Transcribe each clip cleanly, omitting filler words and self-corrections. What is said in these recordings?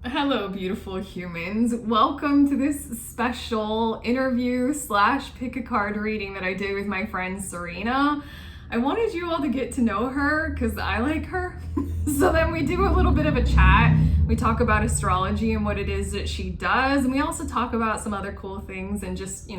Hello, beautiful humans. Welcome to this special interview slash pick a card reading that I did with my friend Serena. I wanted you all to get to know her because I like her. So then we do a little bit of a chat. We talk about astrology and what it is that she does. And we also talk about some other cool things and just,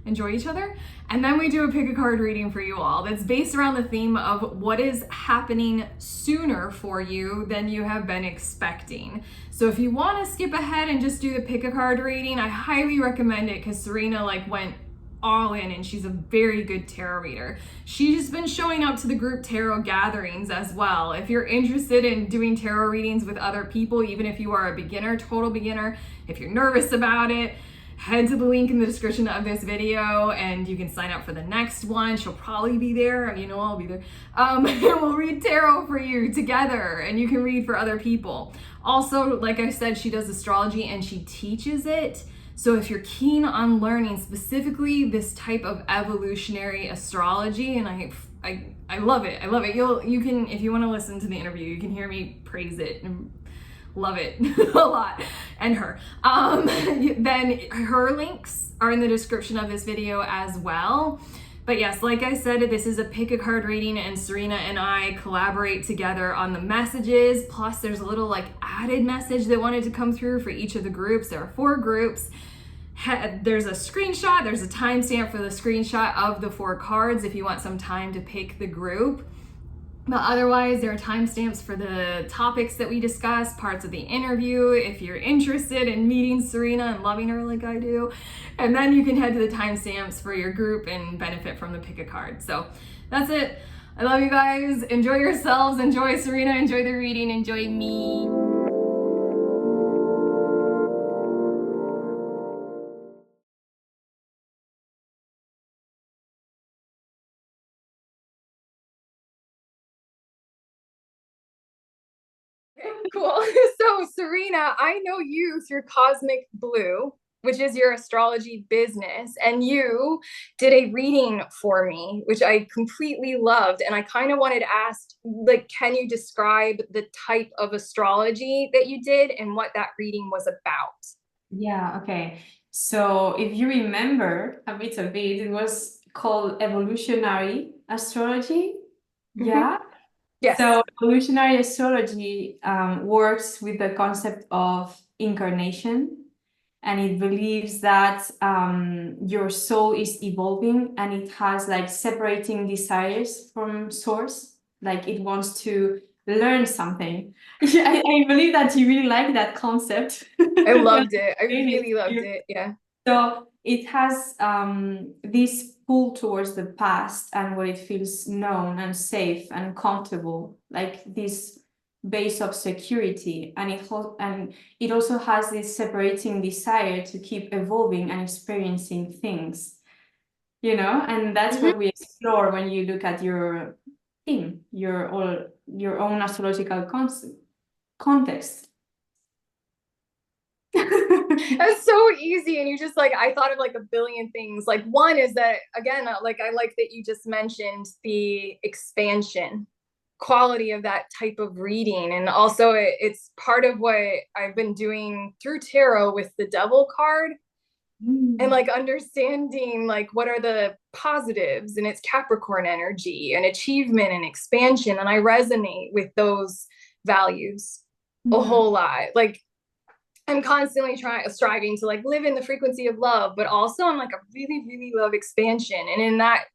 enjoy each other. And then we do a pick a card reading for you all that's based around the theme of what is happening sooner for you than you have been expecting. So if you want to skip ahead and just do the pick a card reading, I highly recommend it because Serena went all in and she's a very good tarot reader. She's been showing up to the group tarot gatherings as well. If you're interested in doing tarot readings with other people, even if you are a beginner, total beginner, if you're nervous about it, head to the link in the description of this video and you can sign up for the next one. She'll probably be there. I'll be there. And we'll read tarot for you together and you can read for other people. Also, like I said, she does astrology and she teaches it. So if you're keen on learning specifically this type of evolutionary astrology, and I love it. I love it. You can, if you want to listen to the interview, you can hear me praise it and love it a lot, and her. Then her links are in the description of this video as well. But yes, like I said, this is a pick a card reading and Serena and I collaborate together on the messages. Plus there's a little added message that wanted to come through for each of the groups. There are 4 groups. There's a screenshot, there's a timestamp for the screenshot of the 4 cards if you want some time to pick the group. But otherwise, there are timestamps for the topics that we discuss, parts of the interview, if you're interested in meeting Serena and loving her like I do. And then you can head to the timestamps for your group and benefit from the pick a card. So that's it. I love you guys. Enjoy yourselves. Enjoy Serena. Enjoy the reading. Enjoy me. Cool. So, Serena, I know you through Cosmic Blue, which is your astrology business, and you did a reading for me, which I completely loved. And I kind of wanted to ask, can you describe the type of astrology that you did and what that reading was about? Yeah, okay. So if you remember a bit of it, it was called Evolutionary Astrology. Yeah. Yes. So evolutionary astrology works with the concept of incarnation, and it believes that your soul is evolving and it has separating desires from source, like it wants to learn something. I believe that you really like that concept. I When loved it. I explain it really to loved you. it. Yeah. So it has this pull towards the past and where it feels known and safe and comfortable, like this base of security. And it also has this separating desire to keep evolving and experiencing things, and that's Mhm. what we explore when you look at your theme, your own astrological context. That's so easy. And you just I thought of a billion things. One is that, again, I like that you just mentioned the expansion quality of that type of reading. And also, it's part of what I've been doing through tarot with the devil card and Mm. understanding what are the positives and its Capricorn energy and achievement and expansion. And I resonate with those values a Mhm. whole lot. I'm constantly striving to live in the frequency of love, but also I really, really love expansion. And in that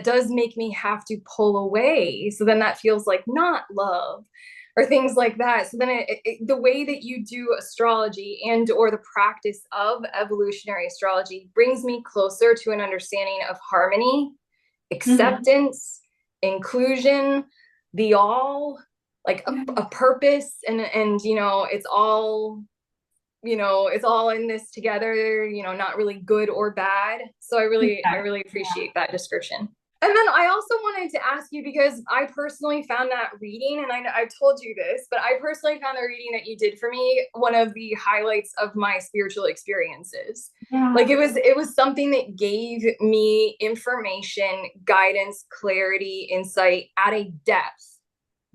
does make me have to pull away. So then that feels like not love or things like that. So then the way that you do astrology and or the practice of evolutionary astrology brings me closer to an understanding of harmony, Mhm. acceptance, inclusion, the all, a purpose, and it's all in this together, not really good or bad. So I really Yeah. appreciate that description. And then I also wanted to ask you, because I personally found that reading, and I've told you this, but I personally found the reading that you did for me one of the highlights of my spiritual experiences. Yeah. It was something that gave me information, guidance, clarity, insight at a depth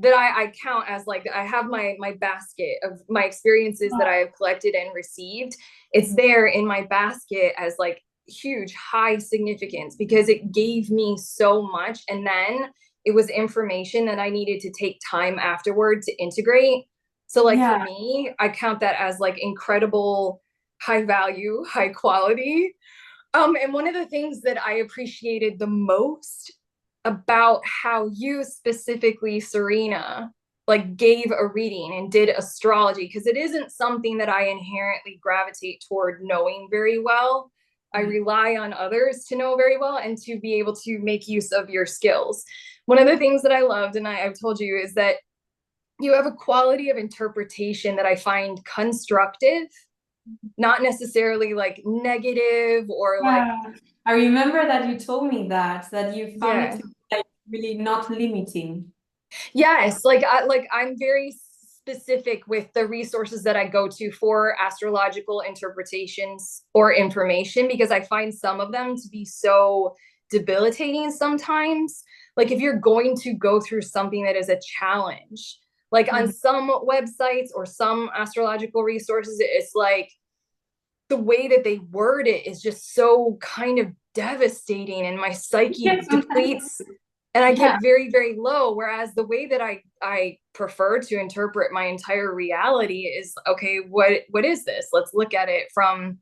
that I count as like, I have my basket of my experiences that I have collected and received. It's there in my basket as like huge high significance because it gave me so much, and then it was information that I needed to take time afterward to integrate. So like for Yeah. me, I count that as like incredible high value, high quality. And one of the things that I appreciated the most about how you specifically, Serena, like gave a reading and did astrology, because it isn't something that I inherently gravitate toward knowing very well. I rely on others to know very well and to be able to make use of your skills. One of the things that I loved, and I've told you, is that you have a quality of interpretation that I find constructive, not necessarily like negative or like, Yeah. I remember that you told me that you found it yeah. to be like really not limiting. Yes, I'm very specific with the resources that I go to for astrological interpretations or information, because I find some of them to be so debilitating sometimes. Like if you're going to go through something that is a challenge, like on Mhm. some websites or some astrological resources, it's like the way that they word it is just so kind of devastating, and my psyche Yeah, sometimes. depletes and I Yeah. get very, very low. Whereas the way that I prefer to interpret my entire reality is, okay, what is this? Let's look at it from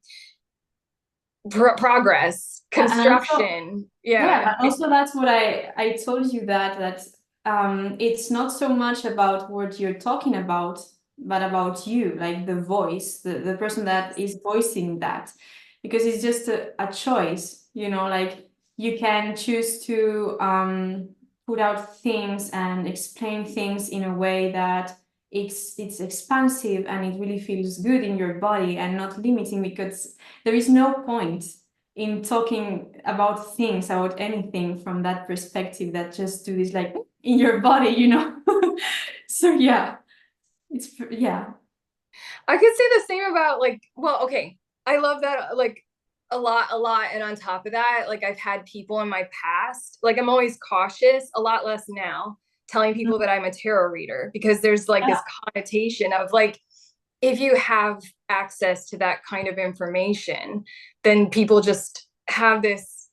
progress, And also, construction. yeah, Yeah. and also that's what I told you that it's not so much about what you're talking about, but about you, like the voice, the person that is voicing that, because it's just a choice, like you can choose to put out things and explain things in a way that it's expansive and it really feels good in your body and not limiting, because there is no point in talking about things, about anything from that perspective that just do this like in your body. So yeah, yeah. I could say the same about like, well, okay. I love that like a lot. And on top of that, like I've had people in my past, like I'm always cautious, a lot less now, telling people that I'm a tarot reader, because there's like Yeah, this connotation of like, if you have access to that kind of information, then people just have this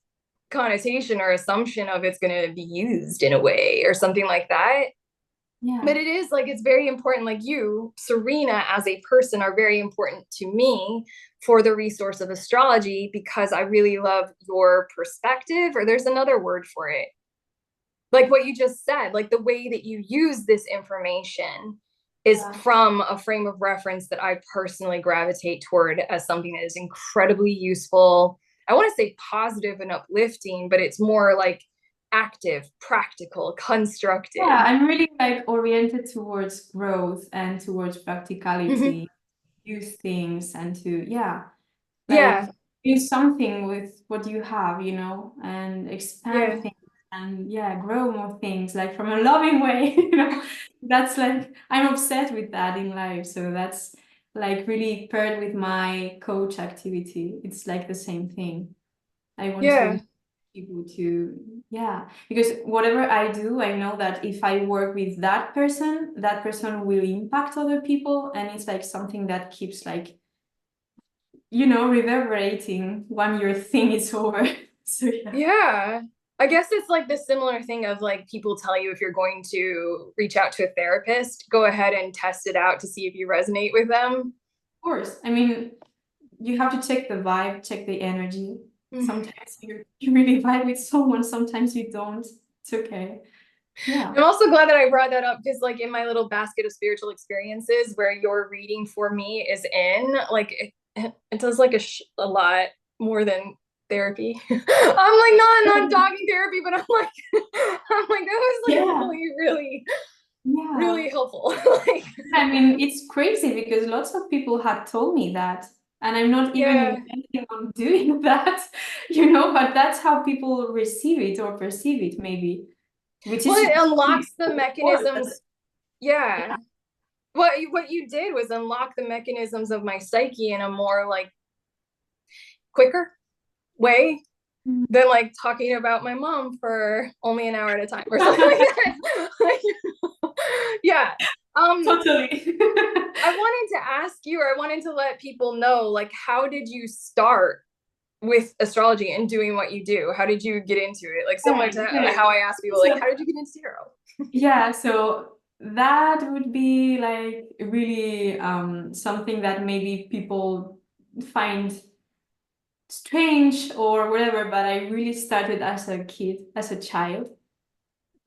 connotation or assumption of it's going to be used in a way or something like that. yeah, But it is like, it's very important. Like you, Serena, as a person, are very important to me for the resource of astrology, because I really love your perspective, or there's another word for it. Like what you just said, like the way that you use this information is yeah. from a frame of reference that I personally gravitate toward as something that is incredibly useful. I want to say positive and uplifting, but it's more like active, practical, Yeah, constructive. I'm really like oriented towards growth and towards Mm-hmm. practicality, use things and to, yeah, like Yeah, do something with what you have, and yeah, expand things and yeah, grow more things like from a loving way, That's like I'm obsessed with that in life. So that's like really paired with my coach activity. It's like the same thing. I want to yeah, inspire people to, yeah, because whatever I do, I know that if I work with that person will impact other people. And it's like something that keeps like reverberating when your thing is over. So yeah. yeah. I guess it's like the similar thing of like, people tell you if you're going to reach out to a therapist, go ahead and test it out to see if you resonate with them. Of course. I mean, you have to check the vibe, check the energy. Mm. Sometimes you really vibe with someone, sometimes you don't. It's okay. Yeah. I'm also glad that I brought that up, because like in my little basket of spiritual experiences where your reading for me is in, like it does like a lot more than therapy. I'm like not talking therapy, but I'm like I'm like, that was like Yeah. really Yeah. really helpful. Like I mean, it's crazy because lots of people had told me that, and I'm not even yeah. intending on doing that, but that's how people receive it or perceive it, maybe, which Well, is, it unlocks the of course, mechanisms. that's, Yeah. yeah, What you did was unlock the mechanisms of my psyche in a more like quicker way than like talking about my mom for only an hour at a time or something like that. Yeah. Totally. I wanted to ask you, or I wanted to let people know, like, how did you start with astrology and doing what you do? How did you get into it? Like, similar Okay, to okay. how I ask people, like, So, how did you get into tarot? yeah, so that would be like really something that maybe people find strange or whatever, but I really started as a kid, as a child.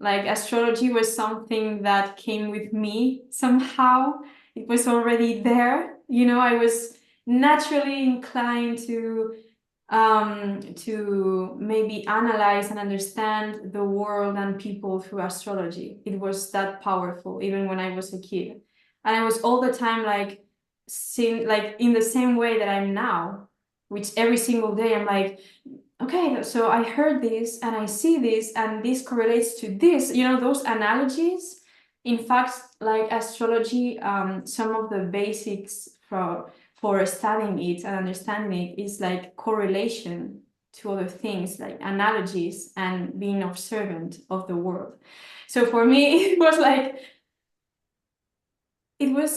Like astrology was something that came with me somehow. It was already there. I was naturally inclined to maybe analyze and understand the world and people through astrology. It was that powerful, even when I was a kid. And I was all the time like seeing like in the same way that I'm now, which every single day I'm like, okay, so I heard this and I see this and this correlates to this, those analogies. In fact, like astrology, some of the basics for studying it and understanding it is like correlation to other things, like analogies and being observant of the world. So for me, it was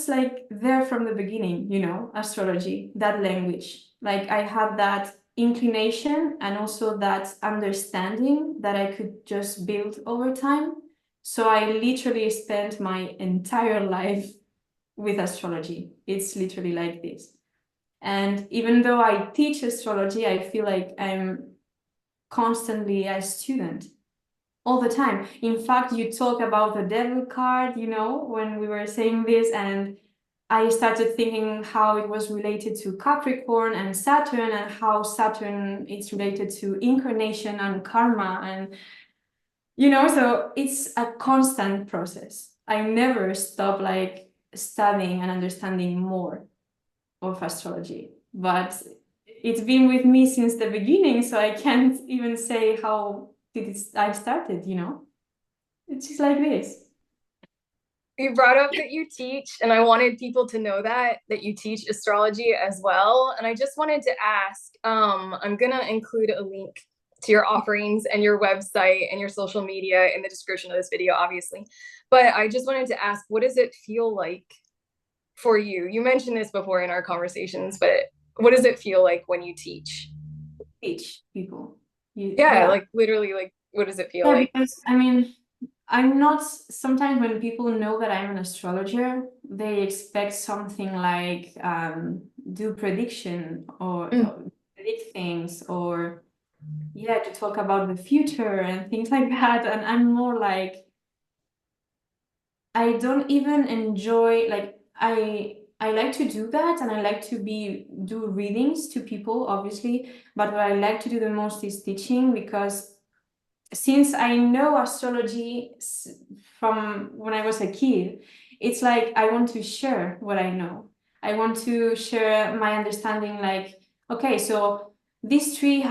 like there from the beginning, astrology, that language. Like I had that inclination and also that understanding that I could just build over time. So I literally spent my entire life with astrology. It's literally like this. And even though I teach astrology, I feel like I'm constantly a student all the time. In fact, you talk about the devil card, when we were saying this, and I started thinking how it was related to Capricorn and Saturn, and how Saturn is related to incarnation and karma. And, so it's a constant process. I never stop like studying and understanding more of astrology, but it's been with me since the beginning, so I can't even say how I started, It's just like this. You brought up that you teach, and I wanted people to know that you teach astrology as well. And I just wanted to ask, I'm gonna include a link to your offerings and your website and your social media in the description of this video, obviously. But I just wanted to ask, what does it feel like for you? You mentioned this before in our conversations, but what does it feel like when you teach? Teach people. Yeah, Yeah. like literally, like what does it feel Yeah, like? because I mean, I'm not, sometimes when people know that I'm an astrologer, they expect something like do prediction Mm. or predict things or yeah, to talk about the future and things like that. And I'm more like, I don't even enjoy like I like to do that and I like to do readings to people, obviously, but what I like to do the most is teaching because since I know astrology from when I was a kid, it's like I want to share what I know. I want to share my understanding like, okay, so this tree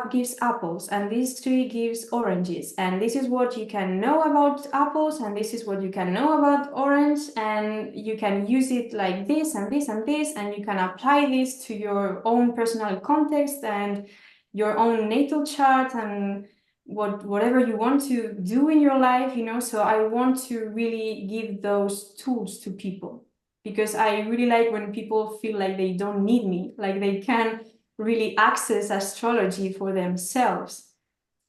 gives apples and this tree gives oranges and this is what you can know about apples and this is what you can know about orange and you can use it like this and this and this and you can apply this to your own personal context and your own natal chart and whatever you want to do in your life, so I want to really give those tools to people because I really like when people feel like they don't need me, like they can really access astrology for themselves.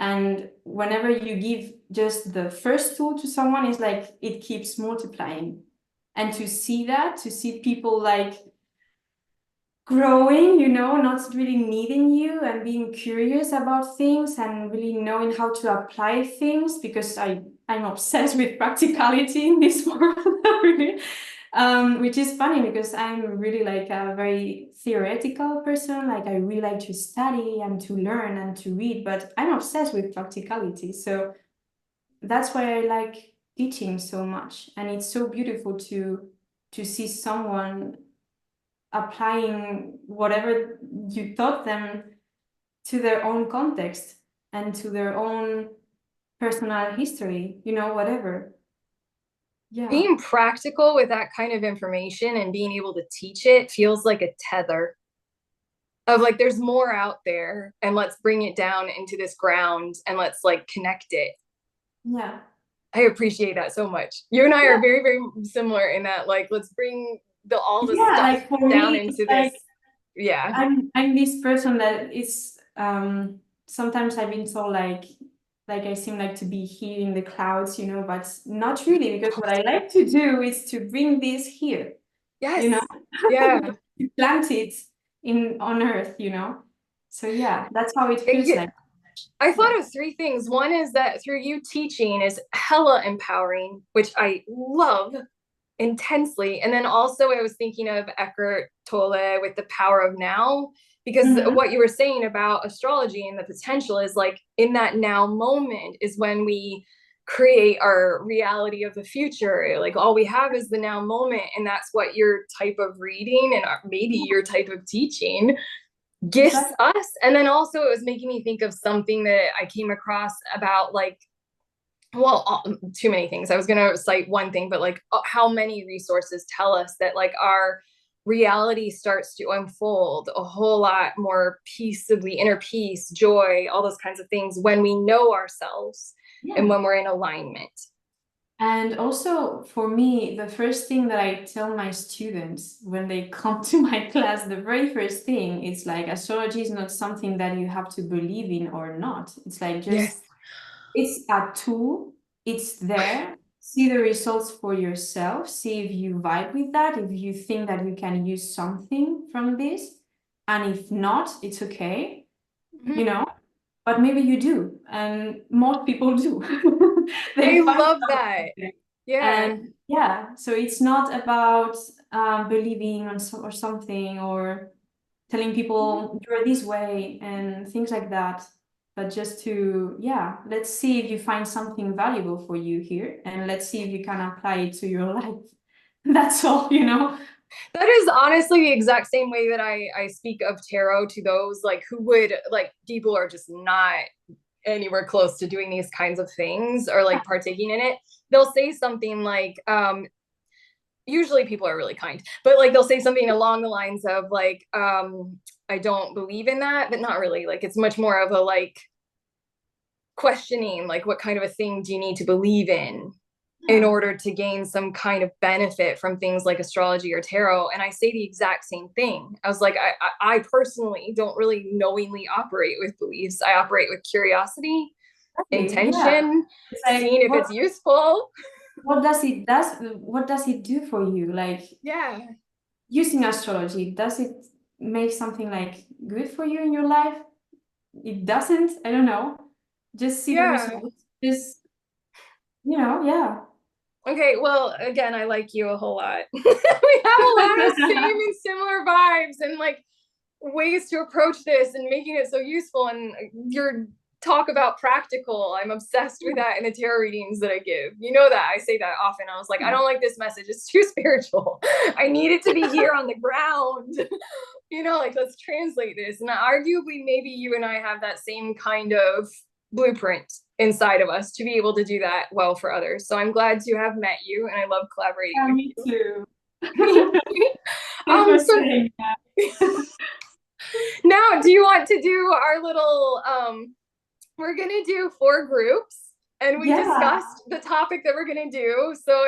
And whenever you give just the first tool to someone, it's like it keeps multiplying. And to see people like growing, not really needing you and being curious about things and really knowing how to apply things because I'm obsessed with practicality in this world, really. Which is funny because I'm really like a very theoretical person. Like I really like to study and to learn and to read, but I'm obsessed with practicality. So that's why I like teaching so much. And it's so beautiful to see someone applying whatever you taught them to their own context and to their own personal history, whatever. Yeah. Being practical with that kind of information and being able to teach it feels like a tether of like there's more out there, and let's bring it down into this ground and let's like connect it. Yeah. I appreciate that so much. You and I Yeah, are very, very similar in that, like, let's bring all the yeah, stuff like for down me, it's into this. like Yeah. I'm this person that is sometimes I've been told like I seem like to be here in the clouds, but not really, because what I like to do is to bring this here, you know, Yes. Yeah. to plant it in on earth, So yeah, that's how it feels Yeah. like. I Yeah. thought of three things. One is that through you teaching is hella empowering, which I love intensely. And then also I was thinking of Eckhart Tolle with the power of now, because Mhm. what you were saying about astrology and the potential is like in that now moment is when we create our reality of the future. Like all we have is the now moment. And that's what your type of reading and maybe your type of teaching gifts Exactly. us. And then also it was making me think of something that I came across about like, well, too many things. I was going to cite one thing, but like how many resources tell us that like our reality starts to unfold a whole lot more peaceably, inner peace, joy, all those kinds of things when we know ourselves and Yeah. when we're in alignment. And also for me, the first thing that I tell my students when they come to my class, the very first thing is like astrology is not something that you have to believe in or not. It's like just Yes. it's a tool, it's there. See the results for yourself. See if you vibe with that, if you think that you can use something from this. And if not, it's okay, you Mm-hmm. know, but maybe you do. And most people do. I They find love that. something. Yeah. And yeah, so it's not about believing on or something or telling Mm-hmm. people you're this way and things like that, but just to, yeah, let's see if you find something valuable for you here and let's see if you can apply it to your life. That's all. That is honestly the exact same way that I speak of tarot to those like who would like people are just not anywhere close to doing these kinds of things or like partaking in it. They'll say something like usually people are really kind, but like they'll say something along the lines of like I don't believe in that, but not really. Like it's much more of a like questioning like what kind of a thing do you need to believe in Yeah. order to gain some kind of benefit from things like astrology or tarot. And I say the exact same thing. I was like, I personally don't really knowingly operate with beliefs. I operate with curiosity, Exactly. Yeah. intention, It's like seeing if it's useful. what does it do for you? Like Yeah. using astrology, does it make something like good for you in your life? It doesn't, I don't know. Just see the Yeah. results. Just, yeah. Okay, well, again, I like you a whole lot. We have a lot of same and similar vibes and like ways to approach this and making it so useful. And your talk about practical, I'm obsessed with that in the tarot readings that I give. You know that I say that often. I was like, I don't like this message. It's too spiritual. I need it to be here on the ground. Like let's translate this. And arguably, maybe you and I have that same kind of blueprint inside of us to be able to do that well for others. So I'm glad to have met you and I love collaborating Yeah, with me too. you. Thanks for So saying that. now do you want to do our little we're gonna do 4 groups and we Yeah. discussed the topic that we're gonna do. So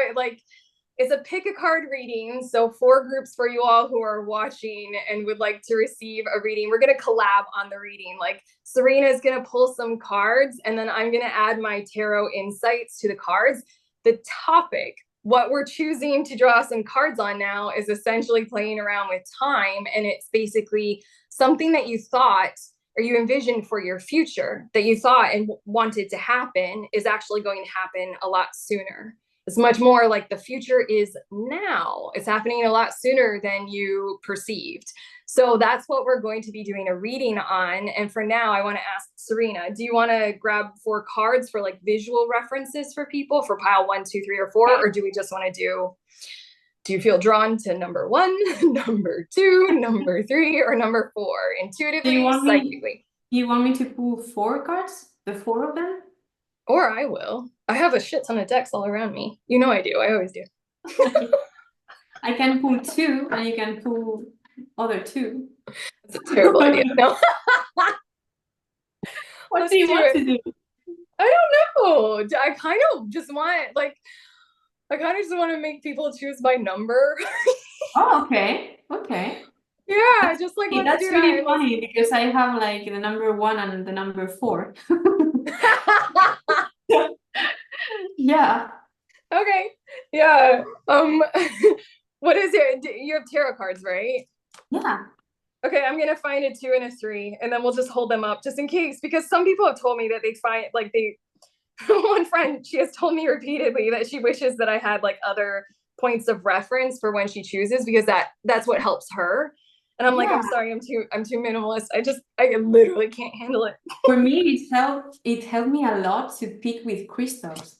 it's a pick a card reading. So 4 groups for you all who are watching and would like to receive a reading. We're going to collab on the reading. Like Serena is going to pull some cards and then I'm going to add my tarot insights to the cards. The topic, what we're choosing to draw some cards on now is essentially playing around with time. And it's basically something that you thought or you envisioned for your future that you thought and wanted to happen is actually going to happen a lot sooner. It's much more like the future is now. It's happening a lot sooner than you perceived. So that's what we're going to be doing a reading on. And for now, I want to ask Serena, do you want to grab 4 cards for like visual references for people for pile 1, 2, 3, or 4? Or do we just want to do you feel drawn to number 1, number 2, number 3, or number 4 Do you intuitively, want me psychically? you want me to pull 4 cards? The 4 of them? Or I will. I have a shit ton of decks all around me. You know I do. I always do. I can pull 2 and you can pull other 2. It's a terrible idea. No, What let's do you do want it. to do? I don't know. I kind of just want like I kind of just want to make people choose my number. Oh, okay. Okay. Yeah, just like let's That's do really that. funny because I have like the number 1 and the number 4. Yeah. Okay. Yeah. What is it? You have tarot cards, right? Yeah. Okay, I'm gonna find a 2 and a 3, and then we'll just hold them up just in case, because some people have told me that they find like they one friend, she has told me repeatedly that she wishes that I had like other points of reference for when she chooses, because that's what helps her. And I'm like, Yeah. I'm sorry, I'm too minimalist. I literally can't handle it. For me, it helped me a lot to pick with crystals.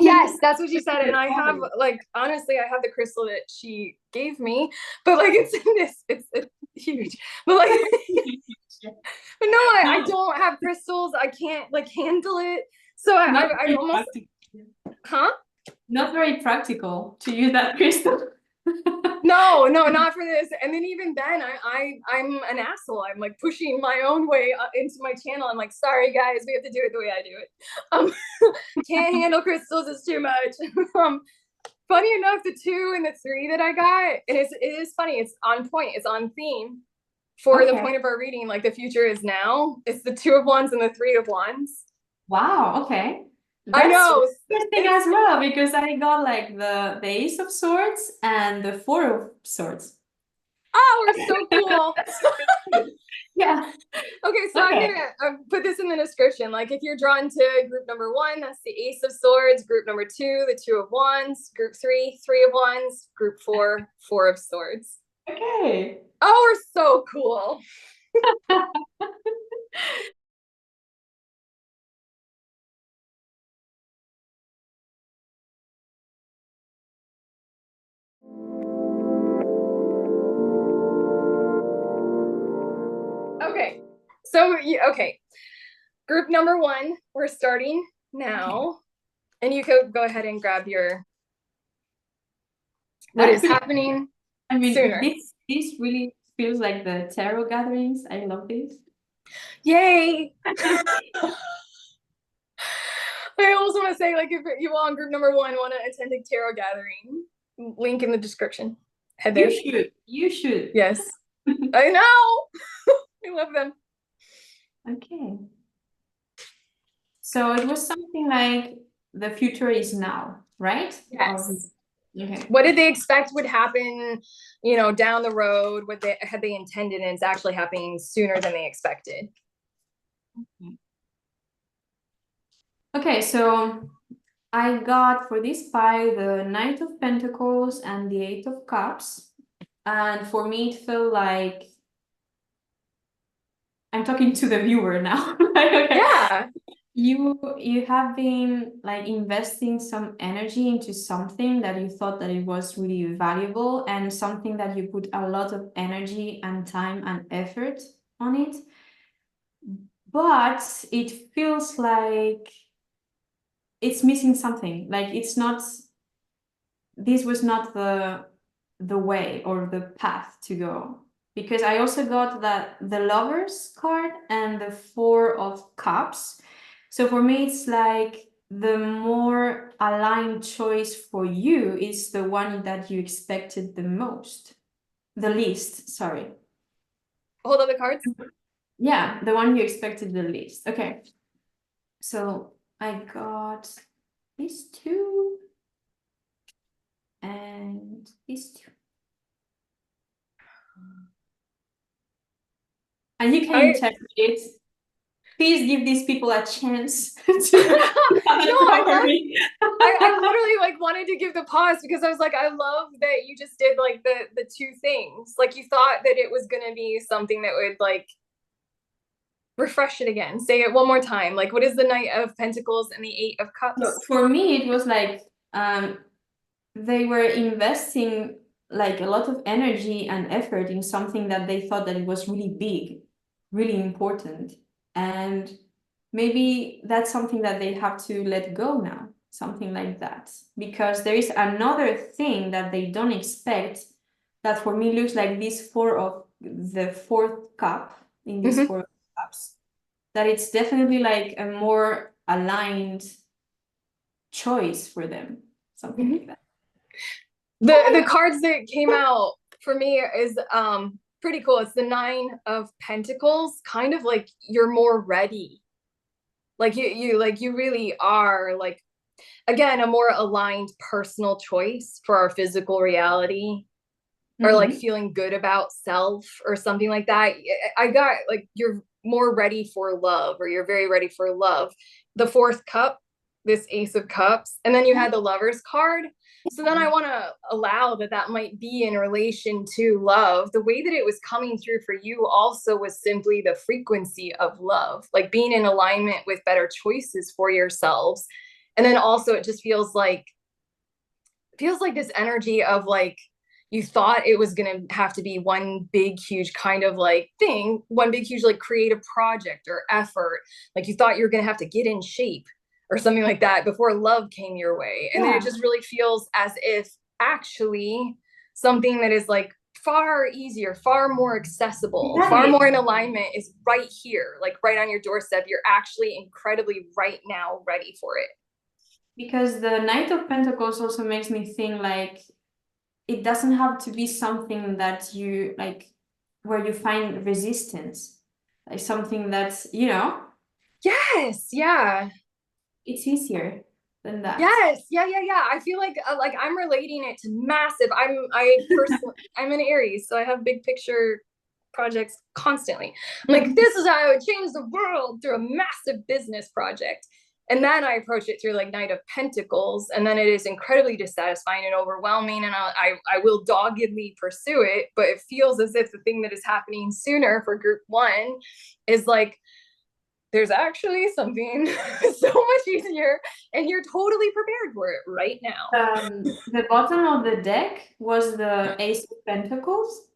Yes, that's what she said. And I have like honestly, I have the crystal that she gave me, but like it's in this, it's huge. But like but no, I don't have crystals. I can't like handle it. So Not I very almost practical. huh? Not very practical to use that crystal. No, not for this. And then even then, I'm an asshole. I'm like pushing my own way into my channel. I'm like, sorry guys, we have to do it the way I do it. Can't handle crystals. It's too much. Funny enough, the 2 and the 3 that I got, and it is funny. It's on point. It's on theme for the Okay. point of our reading. Like the future is now. It's the 2 of Wands and the 3 of Wands. Wow, okay. I That's know. interesting as well because I got like the Ace of Swords and the Four of Swords. Oh, we're so cool. Yeah. Okay, so I'm Okay. gonna put this in the description. Like, if you're drawn to group number 1, that's the Ace of Swords. Group number 2, the 2 of Wands. Group 3, 3 of Wands. Group 4, 4 of Swords. Okay. Oh, we're so cool. Okay, so okay, group number 1, we're starting now, okay. And you could go ahead and grab your what is happening. I mean, sooner. This really feels like the tarot gatherings. I love this. Yay! I also want to say, like, if you all in group number 1 want to attend a tarot gathering, link in the description. Head there. You should. Yes. I know. I love them. Okay. So it was something like the future is now, right? Yes. Okay. What did they expect would happen, down the road? What they had they intended, and it's actually happening sooner than they expected. Okay, so I got for this pie the Knight of Pentacles and the Eight of Cups. And for me, it felt like I'm talking to the viewer now. Okay. Yeah. You have been like investing some energy into something that you thought that it was really valuable and something that you put a lot of energy and time and effort on it. But it feels like it's missing something. Like this was not the way or the path to go. Because I also got that the Lovers card and the Four of Cups. So for me, it's like the more aligned choice for you is the one that you expected the most. The least, sorry. Hold up the cards. Yeah, the one you expected the least. Okay. So I got these 2 and these 2. And you can interpret it. Please give these people a chance to I literally like wanted to give the pause because I was like, I love that you just did like the 2 things. Like you thought that it was gonna be something that would like refresh it again. Say it one more time. Like, what is the Knight of Pentacles and the Eight of Cups? No, for me, it was like they were investing like a lot of energy and effort in something that they thought that it was really big, really important. And maybe that's something that they have to let go now, something like that. Because there is another thing that they don't expect that for me looks like this the 4th cup in this 4 cups. That it's definitely like a more aligned choice for them, something like that. The cards that came out for me is pretty cool. It's the 9 of Pentacles, kind of like you're more ready. Like you really are, like, again, a more aligned personal choice for our physical reality, or like feeling good about self or something like that. I got like you're more ready for love, or you're very ready for love. The 4th cup, this Ace of Cups, and then you had the Lover's card. So then I want to allow that might be in relation to love. The way that it was coming through for you also was simply the frequency of love, like being in alignment with better choices for yourselves. And then also it just feels like this energy of like, you thought it was going to have to be one big, huge kind of like thing, one big, huge like creative project or effort. Like you thought you were going to have to get in shape or something like that before love came your way. And then it just really feels as if actually something that is like far easier, far more accessible, far more in alignment is right here, like right on your doorstep. You're actually incredibly right now ready for it. Because the Knight of Pentacles also makes me think like it doesn't have to be something that you like where you find resistance, like something that's, you know. Yes, yeah. It's easier than that. Yes, yeah. I feel like I'm relating it to massive. I'm an Aries, so I have big picture projects constantly. I'm like, this is how I would change the world through a massive business project. And then I approach it through like Knight of Pentacles, and then it is incredibly dissatisfying and overwhelming, and I will doggedly pursue it, but it feels as if the thing that is happening sooner for group 1 is like, there's actually something so much easier, and you're totally prepared for it right now. The bottom of the deck was the Ace of Pentacles.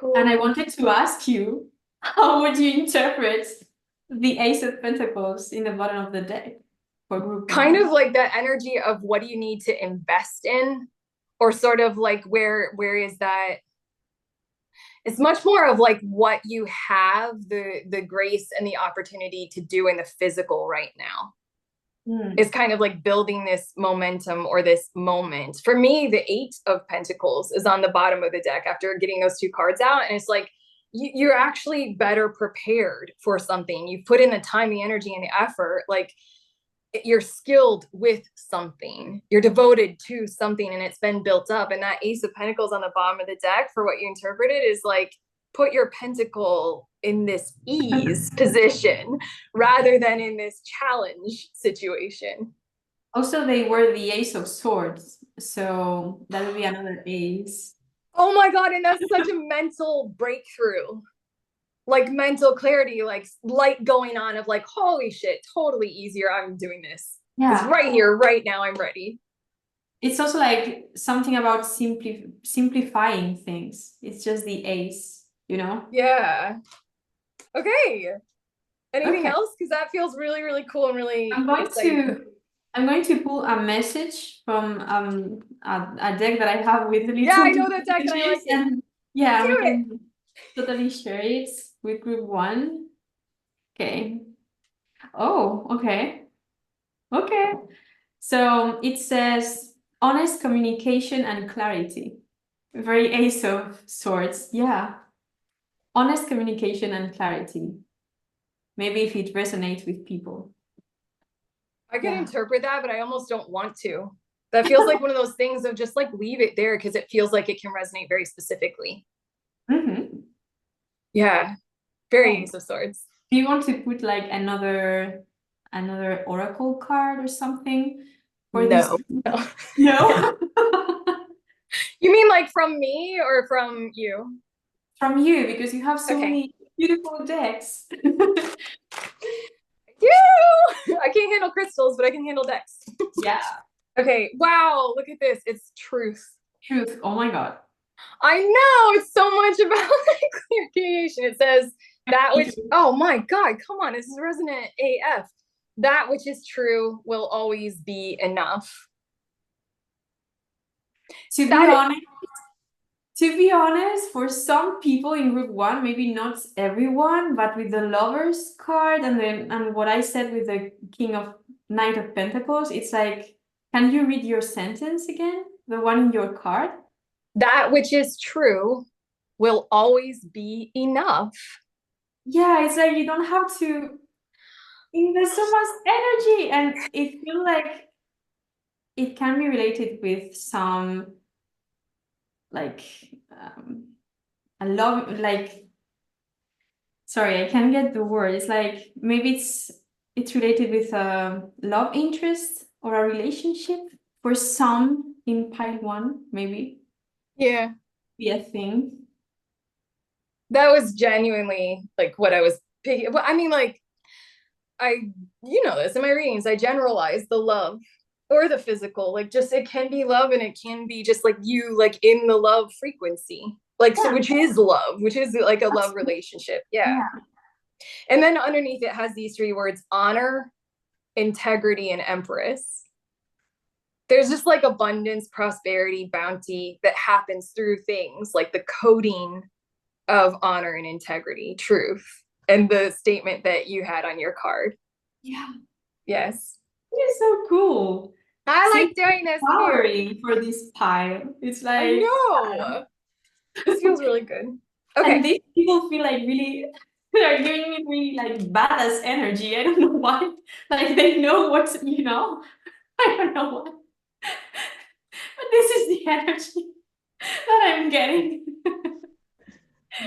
Cool. And I wanted to ask you, how would you interpret the Ace of Pentacles in the bottom of the deck for group 1? Kind of like that energy of what do you need to invest in, or sort of like where is that? It's much more of like what you have the grace and the opportunity to do in the physical right now. It's kind of like building this momentum or this moment. For me, the 8 of Pentacles is on the bottom of the deck after getting those 2 cards out, and it's like you're actually better prepared for something. You've put in the time, the energy, and the effort. Like you're skilled with something, you're devoted to something, and it's been built up. And that Ace of Pentacles on the bottom of the deck, for what you interpreted, is like, put your pentacle in this ease position rather than in this challenge situation. Also, they were the Ace of Swords, so that would be another ace. Oh my God, and that's such a mental breakthrough. Like mental clarity, like light going on of like, holy shit, totally easier. I'm doing this. Yeah. It's right here, right now. I'm ready. It's also like something about simplifying things. It's just the ace, you know? Yeah. Okay. Anything else? Because that feels really, really cool and really exciting. I'm going to pull a message from a deck that I have with little. Yeah, I know that deck and I like it. And yeah, we can totally share it with group 1. Okay. Oh, okay. Okay. So it says honest communication and clarity. Very Ace of Swords. Yeah. Honest communication and clarity. Maybe if it resonates with people. I can interpret that, but I almost don't want to. That feels like one of those things of just like leave it there, because it feels like it can resonate very specifically. Yeah. Very Ace of Swords. Do you want to put like another oracle card or something for this? No. You mean like from me or from you? From you, because you have so many beautiful decks. I can't handle crystals, but I can handle decks. Yeah. Okay. Wow. Look at this. It's truth. Truth. Oh my God. I know. It's so much about clear communication. It says that which, oh my God, come on. This is resonant AF. That which is true will always be enough. To be honest, for some people in group one, maybe not everyone, but with the lovers card and what I said with the King of Knight of Pentacles, it's like, can you read your sentence again? The one in your card? That which is true will always be enough. Yeah, it's like you don't have to invest so much energy, and it feels like it can be related with some like a love, like, sorry, I can't get the word. It's like maybe it's related with a love interest or a relationship for some in pile one, maybe Yeah. be a thing. That was genuinely like what I was picking. Well, I mean, like, you know this in my readings, I generalize the love or the physical. Like, just it can be love and it can be just like you, like in the love frequency, like, so, Yeah, which is love, which is like a love relationship. Yeah. yeah, And then underneath it has these three words: honor, integrity, and empress. There's just like abundance, prosperity, bounty that happens through things like the coding of honor and integrity, truth, and the statement that you had on your card. yeah. Yes. It's so cool. I So like doing this with you. empowering for this pile. It's I like, know. This feels really good. Okay. and these people feel like really, they're giving me really like badass energy. I don't know why. Like they know what, I don't know why. But this is the energy that I'm getting.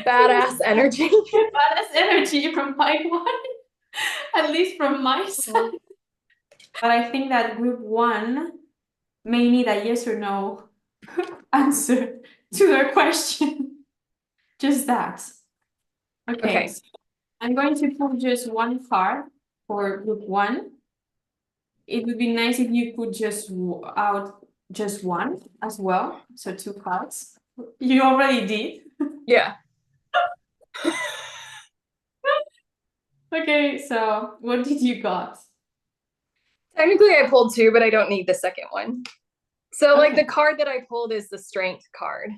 Badass energy. Badass energy from pipe one, at least from my side. But I think that group one may need a yes or no answer to their question. Just that. Okay, Okay. so I'm going to pull just one card for group one. It would be nice if you could just out just one as well. So two cards. You already did. Yeah. Okay, so what did you got? Technically, I pulled two, but I don't need the second one. So, like, Okay. the card that I pulled is the strength card.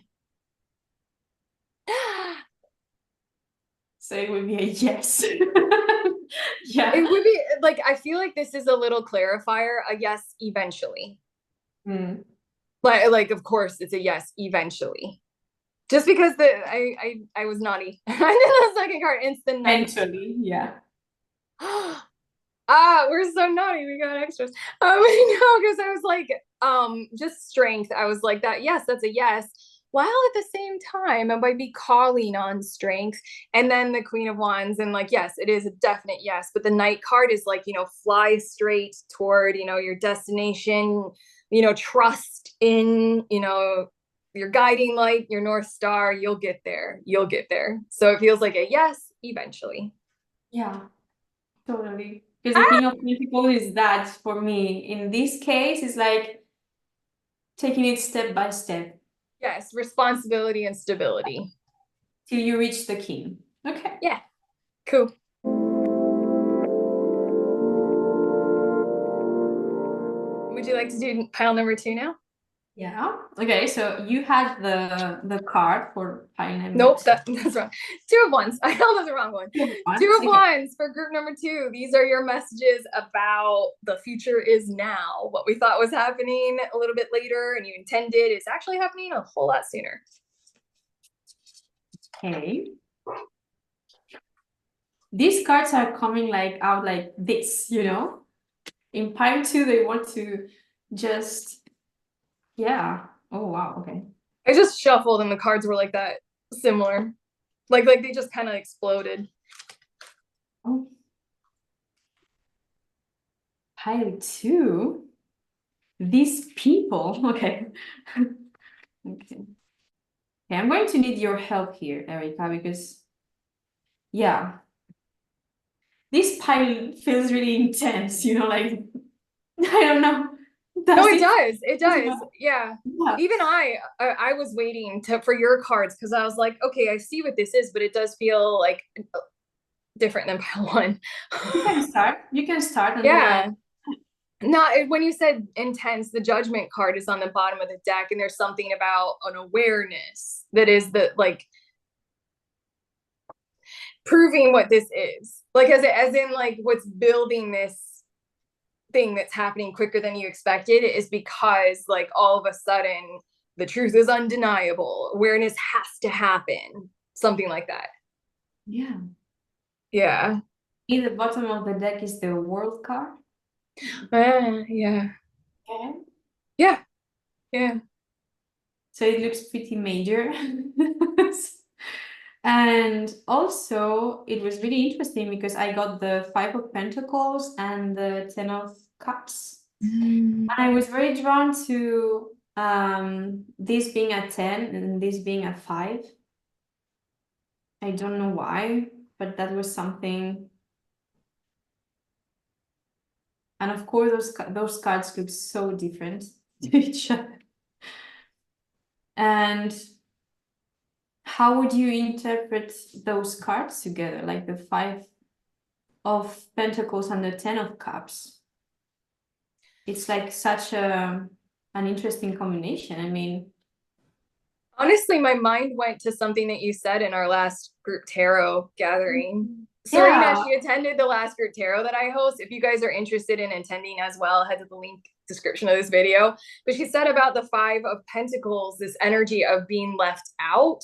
So it would be a yes. Yeah. It would be like, I feel like this is a little clarifier, a yes eventually. Mm. Like of course it's a yes eventually. Just because I was naughty. I did the second card. It's the knight. Eventually, yeah. We're so naughty. We got extras. No, because I was like, just strength. I was like that. Yes, that's a yes. While at the same time, I might be calling on strength. And then the Queen of Wands, and like, yes, it is a definite yes. But the Knight card is like, fly straight toward, your destination, trust in, your guiding light, your North Star. You'll get there. You'll get there. So it feels like a yes eventually. Yeah, totally. Because the King of Pentacles is that for me. In this case, it's like taking it step by step Yes, responsibility and stability. till you reach the king. Okay. Yeah, cool. Would you like to do pile number 2 now? Yeah. Okay, so you had the card for pile number Nope, two. that's wrong. 2 of Wands. I know that's the wrong one. 2 of Wands for group number 2. These are your messages about the future is now. What we thought was happening a little bit later and you intended is actually happening a whole lot sooner. Okay. These cards are coming out like this, In pile 2, they want to just, yeah. Oh, wow, okay. I just shuffled and the cards were like that, similar. Like they just kind of exploded. Oh. Pile 2? These people, okay. Okay. Okay, I'm going to need your help here, Erica, because, yeah. This pile feels really intense, like, I don't know. No, it does. It does. Yeah. Yeah. Even I was waiting for your cards because I was like, okay, I see what this is, but it does feel like different than pile 1. You can start. And Yeah. Not when you said intense, the judgment card is on the bottom of the deck, and there's something about an awareness that is the like proving what this is. Like as in like what's building this thing that's happening quicker than you expected is because like all of a sudden the truth is undeniable. Awareness has to happen. Something like that. Yeah. Yeah. In the bottom of the deck is the world card. Yeah. Okay. Yeah. Yeah. So it looks pretty major. And also, it was really interesting because I got the Five of Pentacles and the Ten of Cups. And I was very drawn to this being a 10 and this being a 5. I don't know why, but that was something. And of course, those cards look so different to each other. And how would you interpret those cards together, like the Five of Pentacles and the Ten of Cups? It's like such an interesting combination. I mean, honestly, my mind went to something that you said in our last group tarot gathering. Serena, yeah. she attended the last group tarot that I host. If you guys are interested in attending as well, head to the link description of this video. But she said about the Five of Pentacles, this energy of being left out.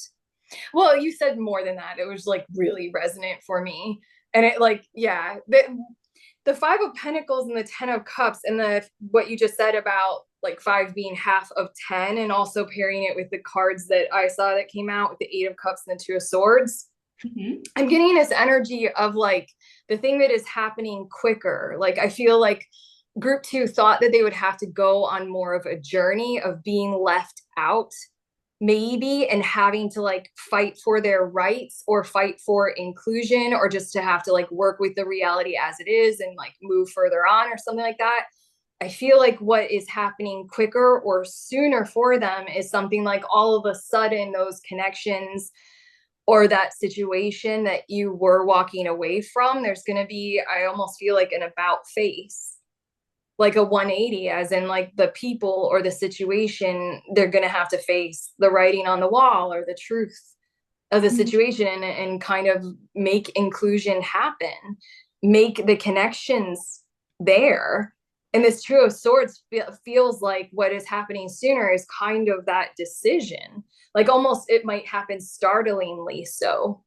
Well, you said more than that. It was like really resonant for me. And it like, yeah, the Five of Pentacles and the Ten of Cups and the what you just said about like five being half of 10 and also pairing it with the cards that I saw that came out with the Eight of Cups and the Two of Swords. Mm-hmm. I'm getting this energy of like the thing that is happening quicker. Like I feel like group 2 thought that they would have to go on more of a journey of being left out maybe and having to like fight for their rights or fight for inclusion or just to have to like work with the reality as it is and like move further on or something like that. I feel like what is happening quicker or sooner for them is something like all of a sudden those connections or that situation that you were walking away from, there's going to be, I almost feel like an about face, like a 180, as in like the people or the situation, they're going to have to face the writing on the wall or the truth of the situation and kind of make inclusion happen, make the connections there. And this Two of Swords feels like what is happening sooner is kind of that decision. Like almost it might happen startlingly so.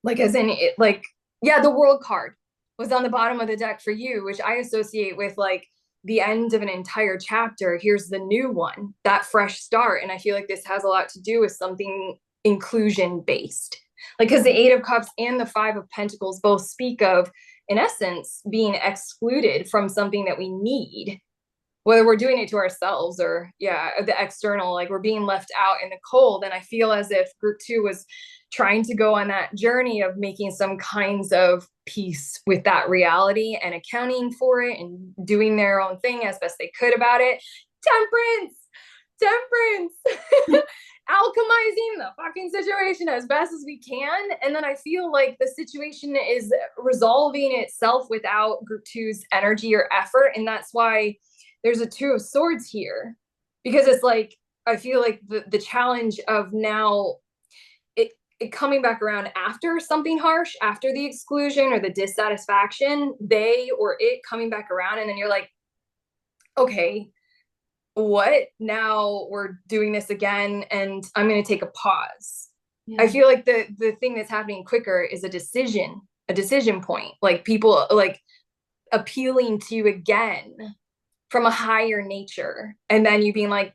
Like as in it, like, yeah, the World card was on the bottom of the deck for you, which I associate with like the end of an entire chapter. Here's the new one, that fresh start. And I feel like this has a lot to do with something inclusion based. Like, because the Eight of Cups and the Five of Pentacles both speak of, in essence, being excluded from something that we need, whether we're doing it to ourselves or, yeah, the external, like we're being left out in the cold. And I feel as if group 2 was trying to go on that journey of making some kinds of peace with that reality and accounting for it and doing their own thing as best they could about it. Temperance, alchemizing the fucking situation as best as we can. And then I feel like the situation is resolving itself without group 2's energy or effort. And that's why there's a Two of Swords here, because it's like, I feel like the challenge of now it coming back around after something harsh, after the exclusion or the dissatisfaction, they or it coming back around. And then you're like, okay, what? Now we're doing this again. And I'm going to take a pause. Yeah. I feel like the thing that's happening quicker is a decision point. Like people like appealing to you again from a higher nature. And then you being like,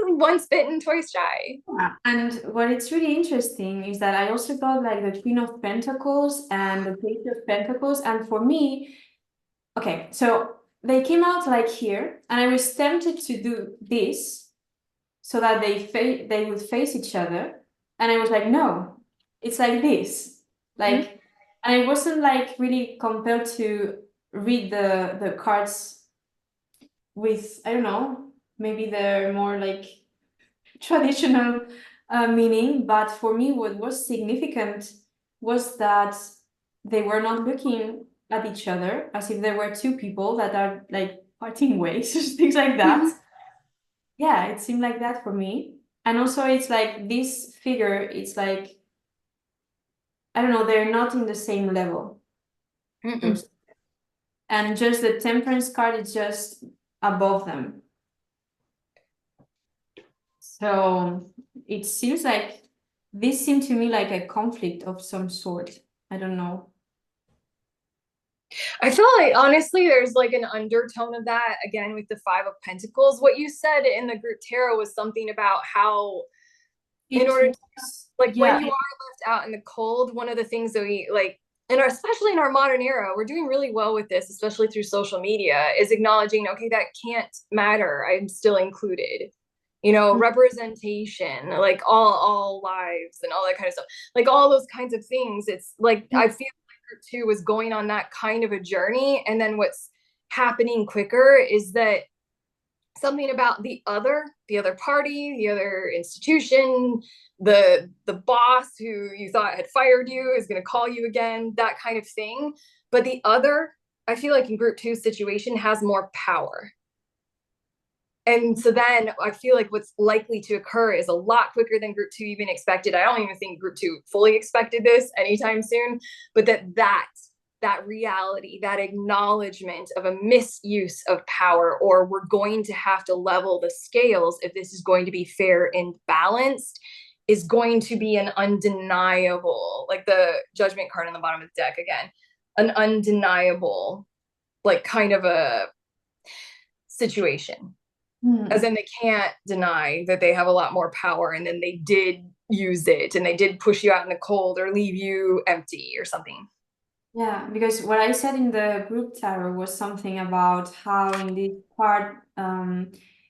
once bitten, twice shy. Yeah. And what it's really interesting is that I also got like the Queen of Pentacles and the Page of Pentacles. And for me, okay, so they came out like here, and I was tempted to do this so that they would face each other. And I was like, no, it's like this. Like, and I wasn't like really compelled to read the cards with, I don't know, maybe they're more like traditional meaning, but for me what was significant was that they were not looking at each other as if there were two people that are like parting ways, things like that. Yeah, it seemed like that for me. And also, it's like this figure, it's like, I don't know, they're not in the same level. Mm-mm. Those. And just the temperance card is just above them. So it seems like this seemed to me like a conflict of some sort. I don't know. I feel like honestly, there's like an undertone of that again with the Five of Pentacles. What you said in the group tarot was something about how, in It order to, was, like, when yeah, you are left out in the cold, one of the things that we like, especially in our modern era, we're doing really well with this, especially through social media, is acknowledging, okay, that can't matter. I'm still included. Representation, like all lives and all that kind of stuff, like all those kinds of things. It's like I feel like group two was going on that kind of a journey, and then what's happening quicker is that something about the other party, the other institution, the boss who you thought had fired you is going to call you again, that kind of thing. But the other, I feel like in group two situation, has more power. And so then I feel like what's likely to occur is a lot quicker than group two even expected. I don't even think group two fully expected this anytime soon, but that reality, that acknowledgement of a misuse of power, or we're going to have to level the scales if this is going to be fair and balanced, is going to be an undeniable, like the judgment card on the bottom of the deck again, an undeniable, like kind of a situation. As in, they can't deny that they have a lot more power, and then they did use it and they did push you out in the cold or leave you empty or something. Yeah, because what I said in the group tarot was something about how in this part,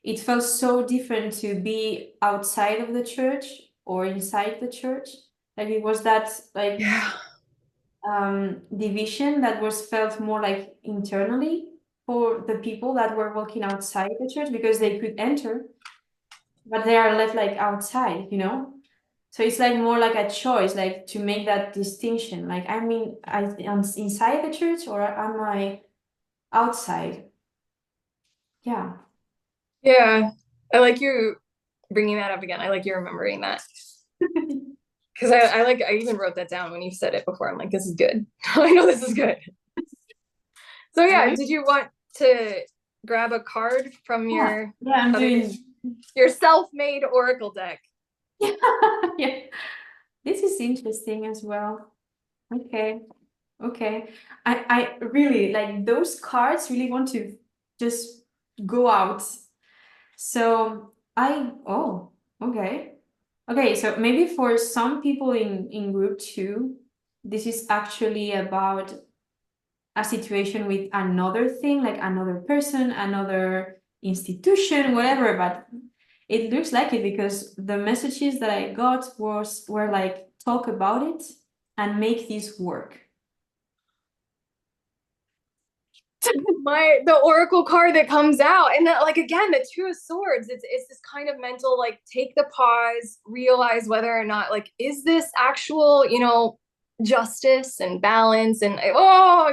it felt so different to be outside of the church or inside the church. Like it was that like Yeah. division that was felt more like internally for the people that were walking outside the church because they could enter, but they are left like outside, you know? So it's like more like a choice, like to make that distinction. Like, I mean, I'm inside the church or am I outside? Yeah. Yeah. I like you bringing that up again. I like you remembering that. Because I even wrote that down when you said it before. I'm like, this is good. I know this is good. So And yeah, maybe, did you want to grab a card from yeah, your yeah, I'm other doing, your self-made oracle deck? yeah, yeah. This is interesting as well. Okay. Okay. I really like those cards really want to just go out. So oh, okay. Okay, so maybe for some people in group two, this is actually about a situation with another thing, like another person, another institution, whatever, but it looks like it because the messages that I got were like talk about it and make this work. The oracle card that comes out, and that, like, again, the Two of Swords, it's this kind of mental, like, take the pause, realize whether or not, like, is this actual, justice and balance and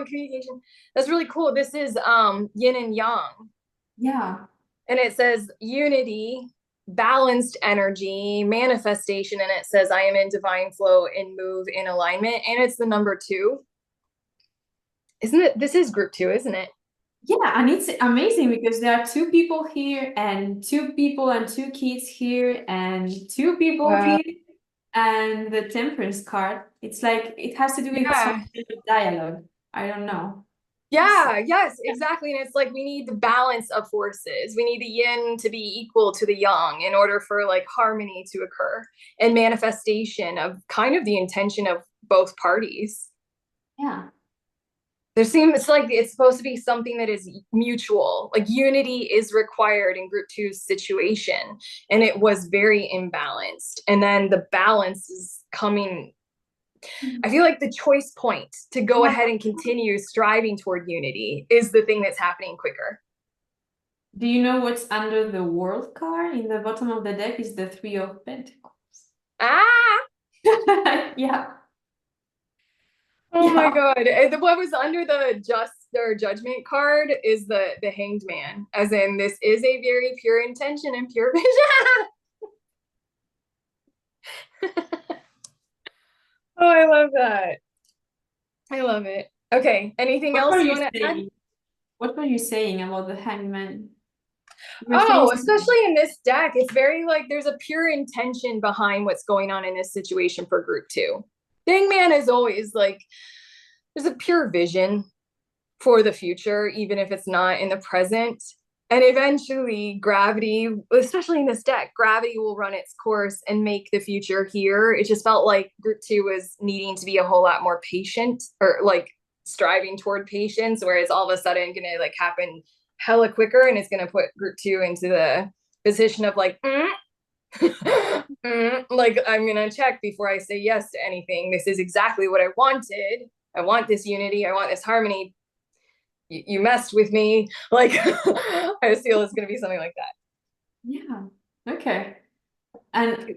communication. That's really cool. This is yin and yang, Yeah. and it says unity, balanced energy, manifestation, and it says I am in divine flow and move in alignment, and it's the number two. Isn't it? This is group two, isn't it? Yeah, and it's amazing because there are two people here and two people and two kids here and two people here and the temperance card. It's like it has to do with some Yeah. kind of dialogue. I don't know. So, Yeah, yes, exactly. And it's like we need the balance of forces. We need the yin to be equal to the yang in order for like harmony to occur and manifestation of kind of the intention of both parties. yeah. It's like it's supposed to be something that is mutual. Like unity is required in group two's situation, and it was very imbalanced. And then the balance is coming. I feel like the choice point to go Yeah. ahead and continue striving toward unity is the thing that's happening quicker. Do you know what's under the world card? In the bottom of the deck is the Three of Pentacles. Ah, Yeah. Oh my Yeah. God. And what was under the just or judgment card is the hanged man, as in this is a very pure intention and pure vision. Oh, I love that. I love it. Okay. Anything What were else you you want to add? saying? What were you saying about the hangman? You were saying Oh, something. especially in this deck, it's very like there's a pure intention behind what's going on in this situation for group two. Hangman is always like there's a pure vision for the future, even if it's not in the present. And eventually, gravity, especially in this deck, gravity will run its course and make the future here. It just felt like group two was needing to be a whole lot more patient, or like striving toward patience, where it's all of a sudden going to like happen hella quicker, and it's going to put group two into the position of like, like I'm going to check before I say yes to anything. This is exactly what I wanted. I want this unity. I want this harmony. You messed with me. Like, I just feel it's going to be something like that. Yeah. Okay. And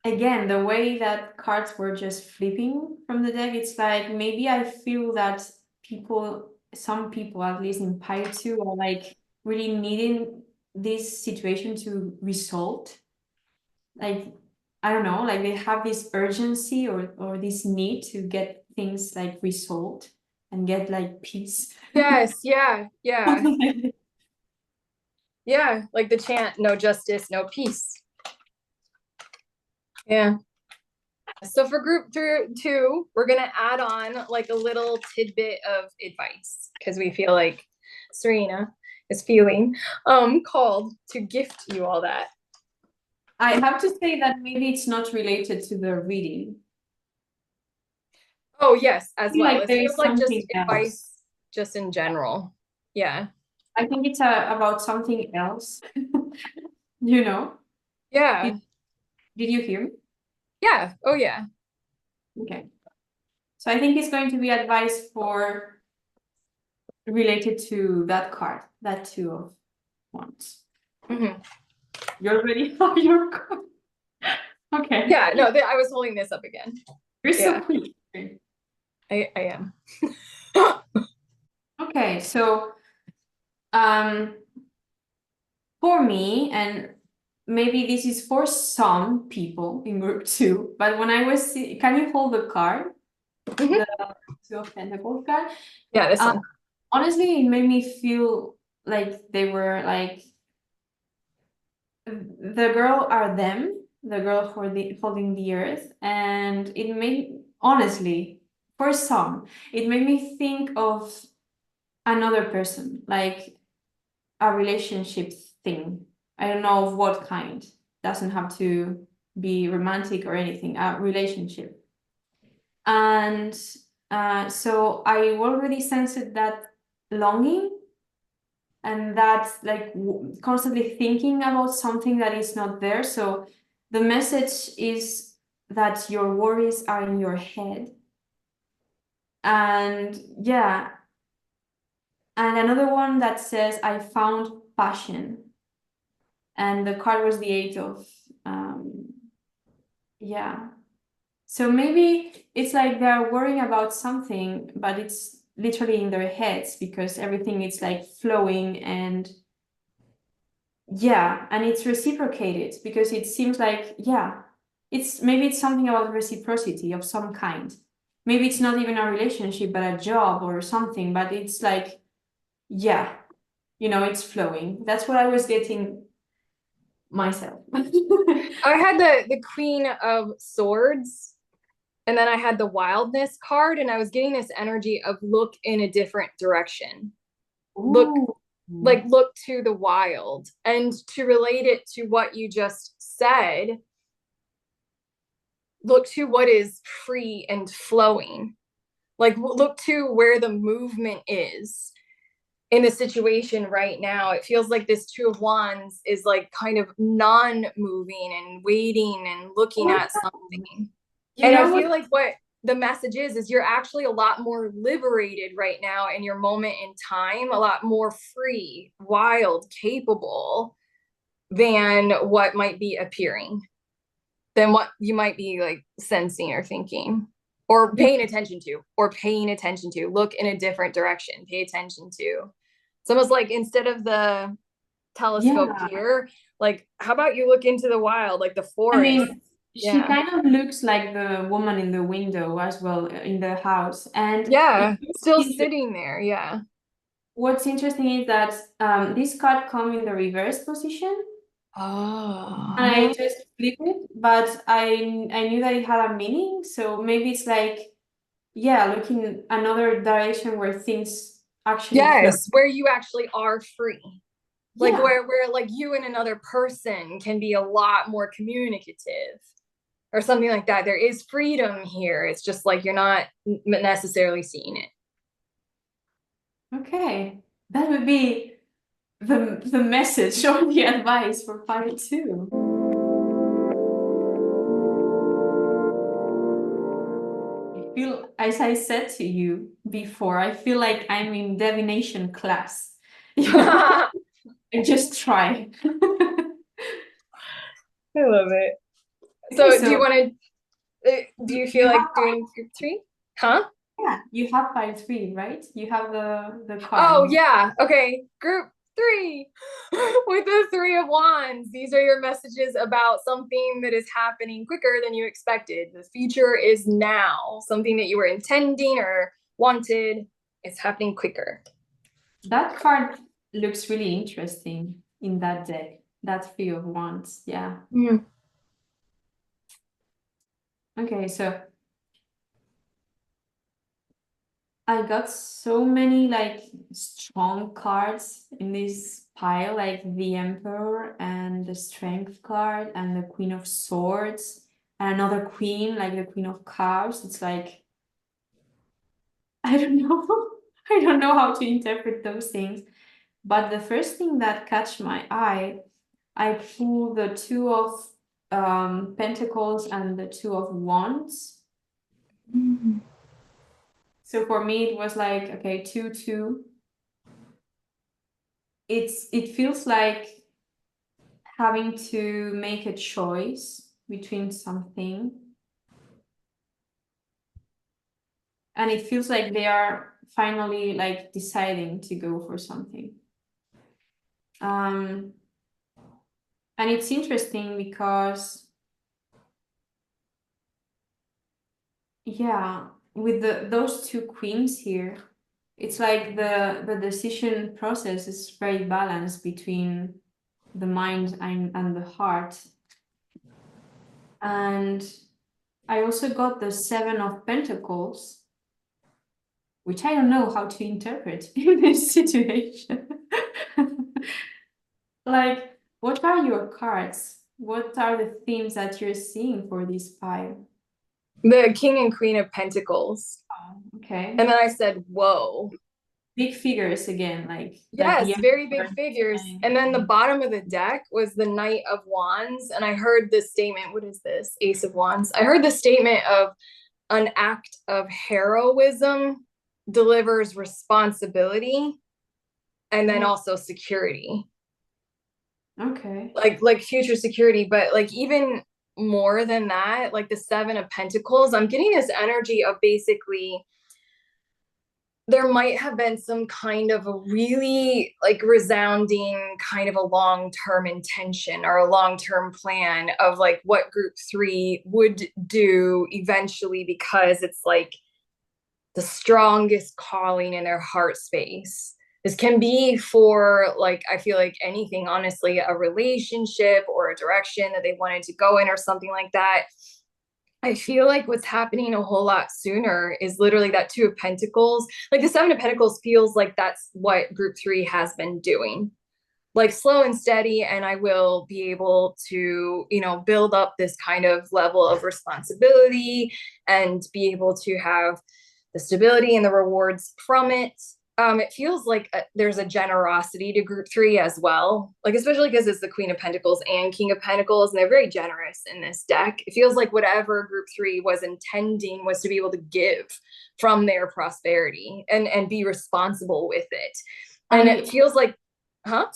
again, the way that cards were just flipping from the deck, it's like maybe I feel that some people, at least in Pyre 2, are like really needing this situation to resolve. Like, I don't know, like they have this urgency or this need to get things like resolved and get like peace. Yes, yeah, yeah, yeah. Like the chant, no justice, no peace. Yeah. So for group two, we're gonna add on like a little tidbit of advice because we feel like Serena is feeling called to gift you all that. I have to say that maybe it's not related to the reading. Oh yes, I as feel well. like This there feels is like just something else. advice, just in general. Yeah. I think it's about something else. You know? Did, Yeah. did you hear me? Yeah. Oh yeah. Okay. So I think it's going to be advice for related to that card, that two of wands. Mhm. You already have your card. Okay. Yeah. No, I was holding this up again. You're so Yeah, quick. I am. Okay, so um for me, and maybe this is for some people in group two, but when I was can you hold the card? Mhm. The Two of Pentacles card? Yeah, this one. Honestly, it made me feel like they were like the girl are them, the girl holding the earth, and it made honestly, for some, it made me think of another person, like a relationship thing. I don't know of what kind. Doesn't have to be romantic or anything. A relationship, and so I already sensed that longing and that's like constantly thinking about something that is not there. So the message is that your worries are in your head. And yeah, and another one that says, I found passion. And the card was the Eight of, yeah. So maybe it's like they're worrying about something, but it's literally in their heads because everything is like flowing and yeah, and it's reciprocated because it seems like, yeah, it's something about reciprocity of some kind. Maybe it's not even a relationship, but a job or something, but it's like, yeah, it's flowing. That's what I was getting myself. I had the Queen of Swords, and then I had the Wildness card, and I was getting this energy of look in a different direction. Look, Ooh. like look to the wild. And to relate it to what you just said, look to what is free and flowing. Like look to where the movement is in the situation right now. It feels like this Two of Wands is like kind of non-moving and waiting and looking at something. You And I know what? feel like what the message is you're actually a lot more liberated right now in your moment in time, a lot more free, wild, capable than what might be appearing, than what you might be like sensing or thinking. or paying attention to, look in a different direction, pay attention to. It's almost like instead of the telescope Yeah. here, like how about you look into the wild, like the I forest? mean, she kind of looks like the woman in the window as well in the house. And Yeah, still sitting there. Yeah. what's interesting is that this card come in the reverse position. And I Oh. just flipped it, but I knew that it had a meaning. So maybe it's like, yeah, looking another direction where things actually flow. Yes, where you actually are free. Like Yeah. where like you and another person can be a lot more communicative or something like that. There is freedom here. It's just like you're not necessarily seeing it. Okay. That would be the message or the advice for part 2. I feel, as I said to you before, I feel like I'm in divination class. I just try. I love it. Okay, So do you so want to, do you feel you like have doing group 3? Huh? yeah, you have part 3, right? You have the Oh, card. yeah. Okay. Group 3 with the 3 of Wands. These are your messages about something that is happening quicker than you expected. The future is now. Something that you were intending or wanted. It's happening quicker. That card looks really interesting in that deck. That 3 of Wands, yeah. Mm. Okay, so I got so many like strong cards in this pile, like the Emperor and the Strength card and the Queen of Swords and another queen, like the Queen of Cups. It's like, I don't know. I don't know how to interpret those things. But the first thing that catch my eye, I pull the 2 of Pentacles and the 2 of Wands. Mm. So for me, it was like, okay, 2-2. It feels like having to make a choice between something. And it feels like they are finally like deciding to go for something. And it's interesting because, yeah, with those 2 queens here, it's like the decision process is very balanced between the mind and the heart. And I also got the 7 of Pentacles, which I don't know how to interpret in this situation. Like, what are your cards? What are the themes that you're seeing for this pile? The King and Queen of Pentacles. Oh, okay. And then I said, whoa. Big figures again, like Yes, the very big Emperor figures. And then the bottom of the deck was the Knight of Wands. And I heard this statement. What is this? Ace of Wands. I heard the statement of an act of heroism delivers responsibility and then also security. Okay. Like future security, but like even more than that, like the 7 of Pentacles, I'm getting this energy of basically there might have been some kind of a really like resounding kind of a long-term intention or a long-term plan of like what group 3 would do eventually, because it's like the strongest calling in their heart space. This can be for like, I feel like anything, honestly, a relationship or a direction that they wanted to go in or something like that. I feel like what's happening a whole lot sooner is literally that 2 of Pentacles. Like the 7 of Pentacles feels like that's what group 3 has been doing. Like slow and steady, and I will be able to, you know, build up this kind of level of responsibility and be able to have the stability and the rewards from it. It feels like there's a generosity to group 3 as well, like especially because it's the Queen of Pentacles and King of Pentacles, and they're very generous in this deck. It feels like whatever group 3 was intending was to be able to give from their prosperity and be responsible with it. And it feels like, huh?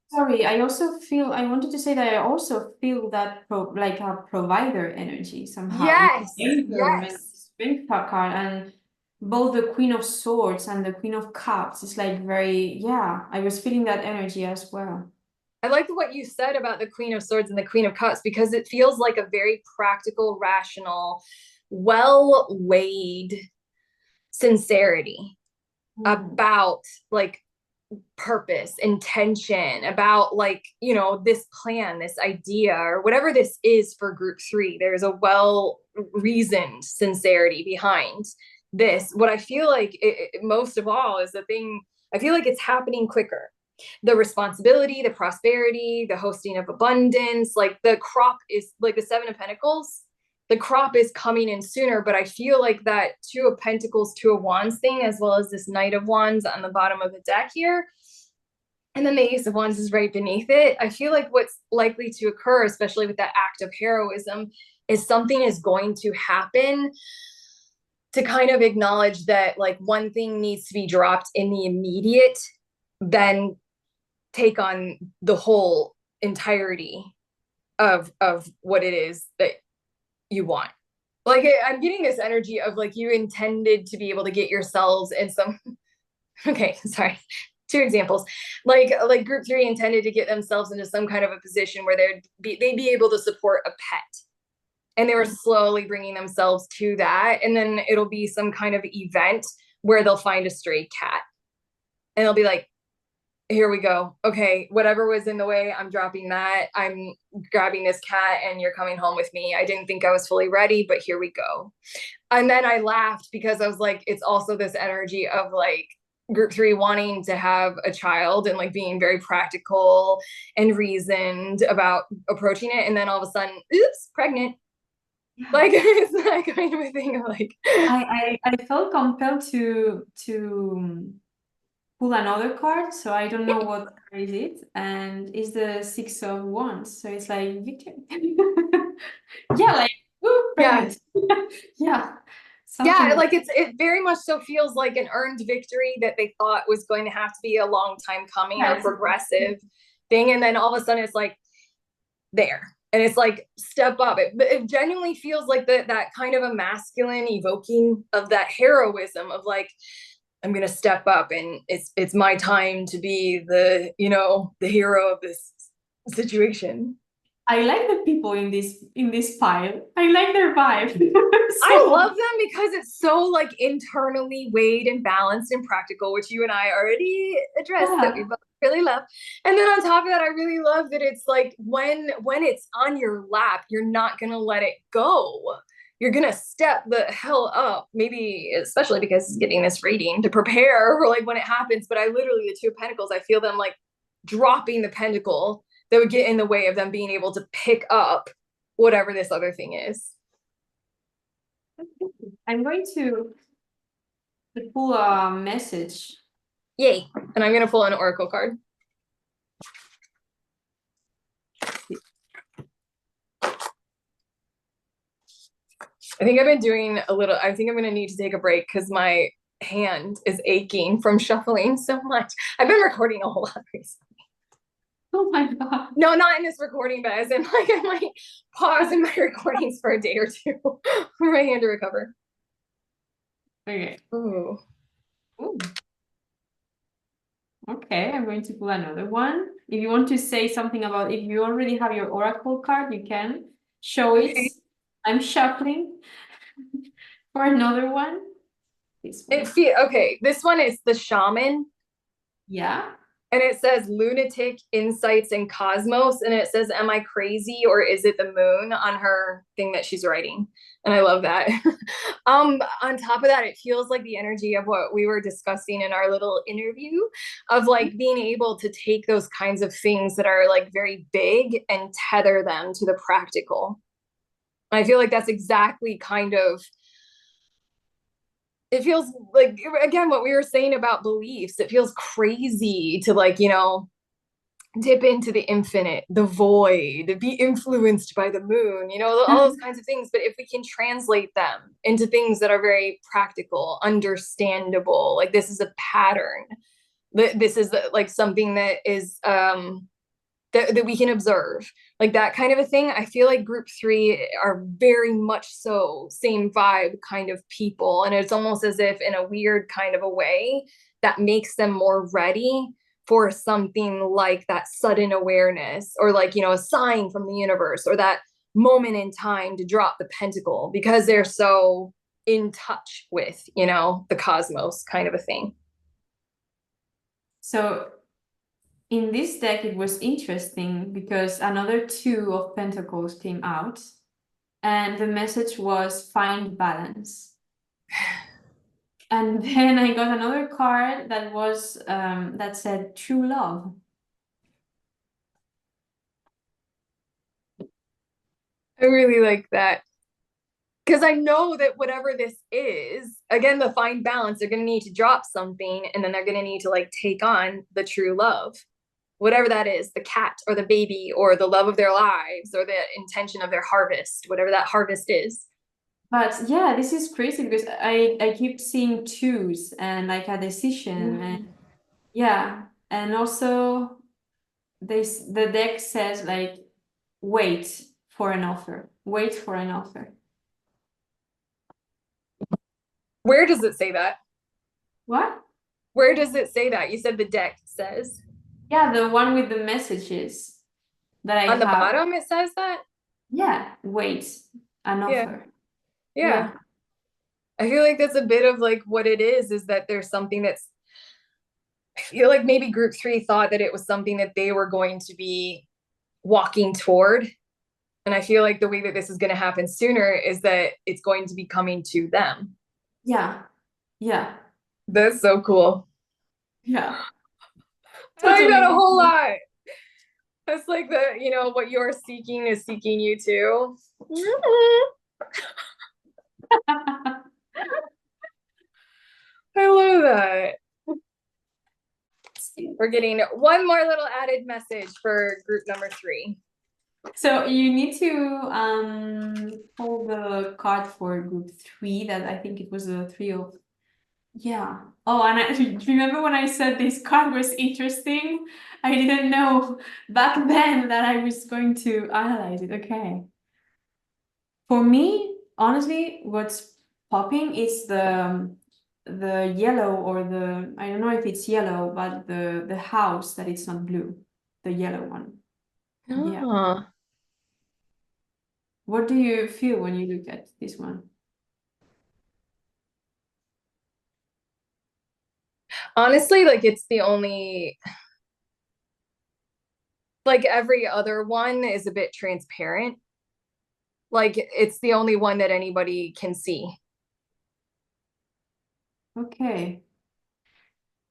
Sorry, I also feel, I wanted to say that I also feel that like a provider energy somehow. Yes, yes. Strength card, and both the Queen of Swords and the Queen of Cups is like very, yeah, I was feeling that energy as well. I like what you said about the Queen of Swords and the Queen of Cups, because it feels like a very practical, rational, well weighed sincerity about like purpose, intention, about like, you know, this plan, this idea, or whatever this is for group 3. There's a well reasoned sincerity behind this. What I feel like most of all is the thing, I feel like it's happening quicker. The responsibility, the prosperity, the hosting of abundance, like the crop is like the 7 of Pentacles. The crop is coming in sooner, but I feel like that 2 of Pentacles, 2 of Wands thing, as well as this Knight of Wands on the bottom of the deck here, and then the Ace of Wands is right beneath it. I feel like what's likely to occur, especially with that act of heroism, is something is going to happen to kind of acknowledge that like one thing needs to be dropped in the immediate, then take on the whole entirety of what it is that you want. Like I'm getting this energy of like you intended to be able to get yourselves in some okay, sorry, 2 examples. Like group 3 intended to get themselves into some kind of a position where they'd be able to support a pet, and they were slowly bringing themselves to that, and then it'll be some kind of event where they'll find a stray cat and they'll be like, here we go, okay, whatever was in the way, I'm dropping that, I'm grabbing this cat and you're coming home with me. I didn't think I was fully ready, but here we go. And then I laughed because I was like, it's also this energy of like group 3 wanting to have a child and like being very practical and reasoned about approaching it, and then all of a sudden, oops, pregnant. Like it's that kind of a thing of like I felt compelled to pull another card, so I don't know what card is it, and it's the 6 of Wands, so it's like victory. Yeah, like ooh, pregnant. Yeah. Yeah, like it very much so feels like an earned victory that they thought was going to have to be a long time coming or progressive thing, and then all of a sudden it's like there, and it's like step up. It genuinely feels like that kind of a masculine evoking of that heroism of like, I'm gonna step up and it's my time to be the, you know, the hero of this situation. I like the people in this pile. I like their vibe. I love them because it's so like internally weighed and balanced and practical, which you and I already addressed that we both really love. And then on top of that, I really love that it's like when it's on your lap, you're not gonna let it go. You're gonna step the hell up, maybe especially because getting this reading to prepare for like when it happens. But I literally, the 2 of Pentacles, I feel them like dropping the pentacle that would get in the way of them being able to pick up whatever this other thing is. I'm going to pull a message. Yay. And I'm going to pull an oracle card. I think I've been doing a little, I think I'm going to need to take a break because my hand is aching from shuffling so much. I've been recording a whole lot recently. Oh my God. No, not in this recording, but as in like I might pause in my recordings for a day or two for my hand to recover. Okay. Ooh. Ooh. Okay, I'm going to pull another one. If you want to say something about, if you already have your oracle card, you can show it. I'm shuffling for another one. This one. Okay, this one is the Shaman. Yeah. And it says lunatic insights in cosmos, and it says, am I crazy or is it the moon on her thing that she's writing? And I love that. On top of that, it feels like the energy of what we were discussing in our little interview of like being able to take those kinds of things that are like very big and tether them to the practical. I feel like that's exactly kind of, it feels like, again, what we were saying about beliefs, it feels crazy to like, you know, dip into the infinite, the void, be influenced by the moon, you know, all those kinds of things. But if we can translate them into things that are very practical, understandable, like this is a pattern, this is like something that is that we can observe, like that kind of a thing. I feel like group three are very much so same vibe kind of people. And it's almost as if, in a weird kind of a way, that makes them more ready for something like that sudden awareness, or like, a sign from the universe, or that moment in time to drop the pentacle, because they're so in touch with, the cosmos kind of a thing. So in this deck, it was interesting because another two of pentacles came out, and the message was find balance. And then I got another card that was that said true love. I really like that, because I know that whatever this is, again, the fine balance, they're going to need to drop something, and then they're going to need to like take on the true love, whatever that is, the cat or the baby or the love of their lives or the intention of their harvest, whatever that harvest is. But yeah, this is crazy because I keep seeing twos and like a decision, and yeah, and also the deck says like wait for an offer. Wait for an offer. Where does it say that? What? Where does it say that? You said the deck says. Yeah, the one with the messages that I On the have. bottom it says that? Yeah, wait, an Yeah. offer. Yeah. I feel like that's a bit of like what it is that there's something that's, I feel like maybe group three thought that it was something that they were going to be walking toward. And I feel like the way that this is going to happen sooner is that it's going to be coming to them. Yeah. Yeah. That's so cool. Yeah. I like that a Totally. whole lot. That's like what you're seeking is seeking you too. I love that. We're getting one more little added message for group number 3. So you need to pull the card for group 3, that I think it was the 3 of, yeah. Oh, and I remember when I said this card was interesting, I didn't know back then that I was going to analyze it. Okay. For me, honestly, what's popping is the yellow, or the, I don't know if it's yellow, but the house that it's not blue, the yellow one. Yeah. Oh. What do you feel when you look at this one? Honestly, like it's the only, like every other one is a bit transparent. Like it's the only one that anybody can see. Okay.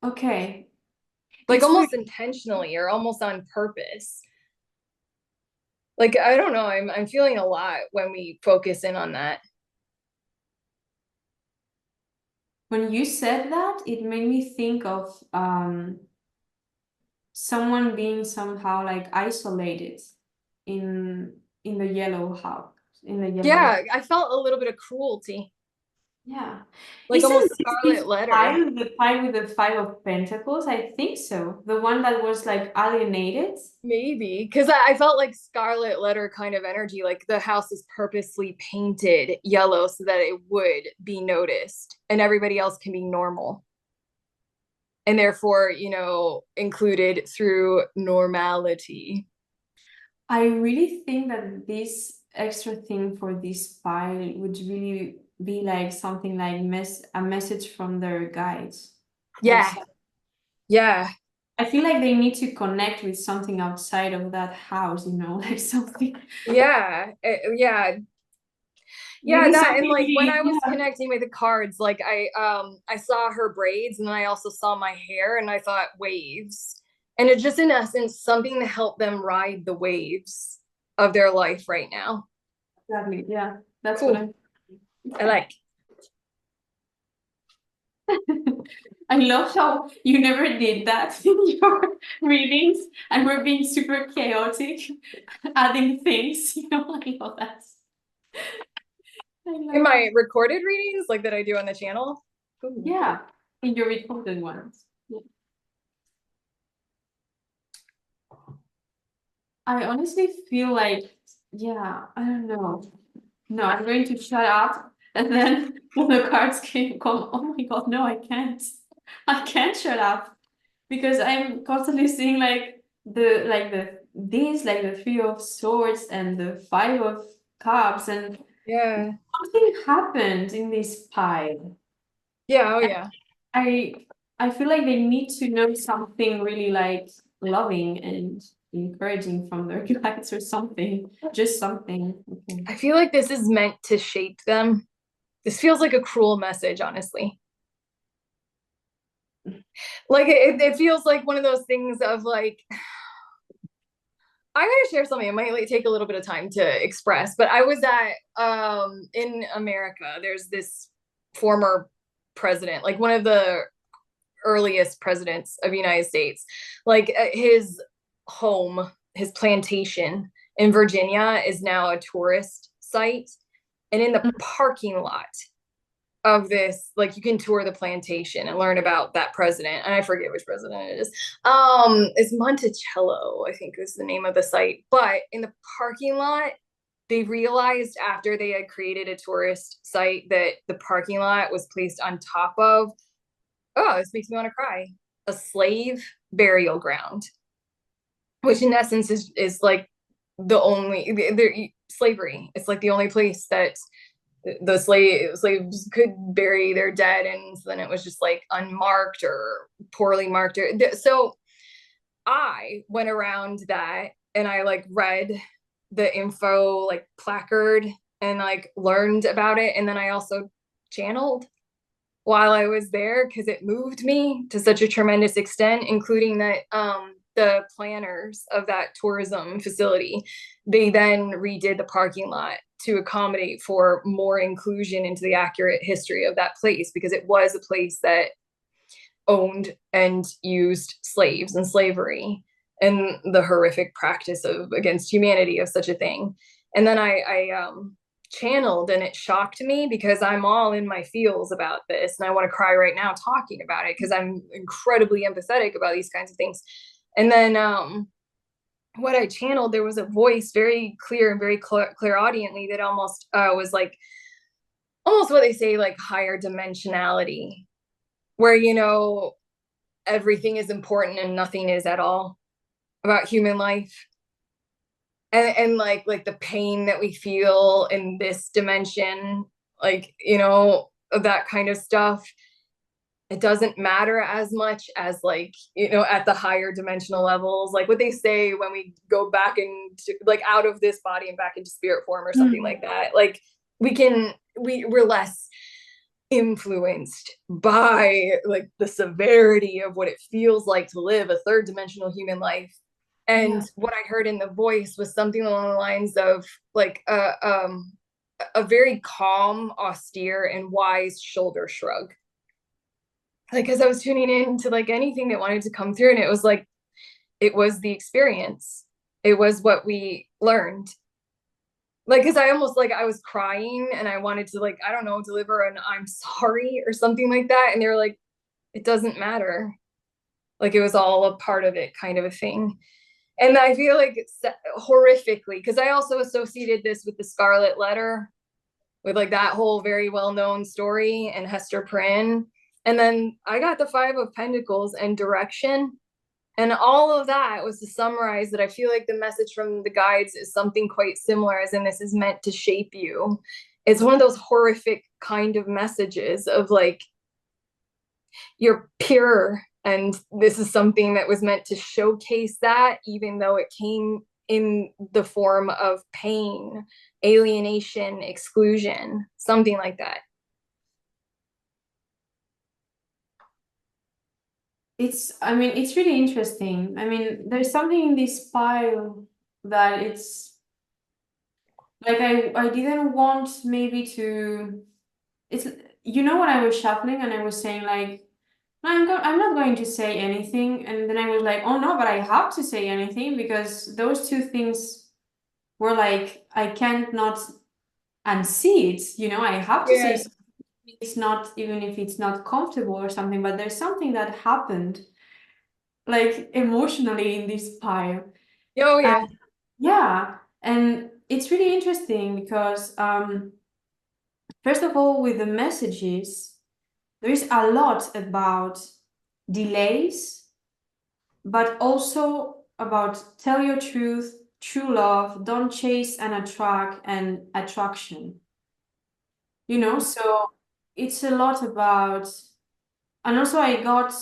Okay. Like It's almost weird. intentionally or almost on purpose. Like I don't know, I'm feeling a lot when we focus in on that. When you said that, it made me think of someone being somehow like isolated in the yellow house, in the yellow. Yeah, I felt a little bit of cruelty, Yeah. like Isn't almost this Scarlet this Letter. pile, the pile with the 5 of Pentacles? I think so. The one that was like alienated. Maybe because I felt like Scarlet Letter kind of energy, like the house is purposely painted yellow so that it would be noticed and everybody else can be normal. And therefore, included through normality. I really think that this extra thing for this pile would really be like something like a message from their guides. Like, Yeah. Yeah. I feel like they need to connect with something outside of that house, like something. Yeah. Yeah. Yeah, Maybe that, and something like when really, I was yeah. connecting with the cards, like I saw her braids and then I also saw my hair and I thought waves. And it's just in essence something to help them ride the waves of their life right now. Exactly. Yeah. That's what Cool. I'm. I like. I love how you never did that in your readings, and we're being super chaotic, adding things. I love that. I In love that. my recorded readings, like that I do on the channel. Ooh. Yeah, in your recorded ones. Yeah. I honestly feel like, yeah, I don't know. No, I'm going to shut up. And then when the cards come, oh my God, no, I can't. I can't shut up because I'm constantly seeing the Three of Swords and the Five of Cups, and Yeah. something happened in this pile. Yeah, oh And yeah. I I feel like they need to know something really like loving and encouraging from their guides or something. Just something. Okay. I feel like this is meant to shape them. This feels like a cruel message, honestly. Like it feels like one of those things of like I'm gonna share something. It might like, take a little bit of time to express, but I was at in America. There's this former president, like one of the earliest presidents of the United States. Like his home, his plantation in Virginia is now a tourist site, and in the parking lot of this, like you can tour the plantation and learn about that president, and I forget which president it is. It's Monticello, I think is the name of the site. But in the parking lot, they realized after they had created a tourist site that the parking lot was placed on top of, oh, this makes me want to cry, a slave burial ground, which in essence is like the only slavery. It's like the only place that the slaves could bury their dead, and so then it was just like unmarked or poorly marked. So I went around that and I like read the info like placard and like learned about it, and then I also channeled while I was there because it moved me to such a tremendous extent, including that the planners of that tourism facility, they then redid the parking lot to accommodate for more inclusion into the accurate history of that place, because it was a place that owned and used slaves and slavery and the horrific practice of against humanity of such a thing. And then I channeled, and it shocked me because I'm all in my feels about this and I want to cry right now talking about it because I'm incredibly empathetic about these kinds of things. And then what I channeled, there was a voice very clear and very clairaudiently that almost was like almost what they say, like higher dimensionality, where everything is important and nothing is at all about human life. And like the pain that we feel in this dimension, like that kind of stuff, it doesn't matter as much as like at the higher dimensional levels, like what they say when we go back into like out of this body and back into spirit form or something like that. Like we're less influenced by like the severity of what it feels like to live a third dimensional human life. And Yeah. what I heard in the voice was something along the lines of like a very calm, austere, and wise shoulder shrug. Like, as I was tuning in to like anything that wanted to come through, and it was like, it was the experience. It was what we learned. Like, because I almost like I was crying and I wanted to like, I don't know, deliver an I'm sorry or something like that. And they were like, it doesn't matter. Like, it was all a part of it kind of a thing. And I feel like it's horrifically, because I also associated this with the Scarlet Letter, with like that whole very well-known story and Hester Prynne. And then I got the Five of Pentacles and direction. And all of that was to summarize that I feel like the message from the guides is something quite similar, as in this is meant to shape you. It's one of those horrific kind of messages of like, you're pure. And this is something that was meant to showcase that, even though it came in the form of pain, alienation, exclusion, something like that. It's really interesting. I mean, there's something in this pile that it's like I didn't want maybe to. It's when I was shuffling and I was saying like, no, I'm not going to say anything, and then I was like, oh no, but I have to say anything because those two things were like I can't not unsee it. I have to say Yeah. something. It's not even if it's not comfortable or something, but there's something that happened like emotionally in this pile. Oh And yeah. Yeah, and it's really interesting because first of all, with the messages, there is a lot about delays, but also about tell your truth, true love, don't chase and attract, and attraction. So it's a lot about, and also I got,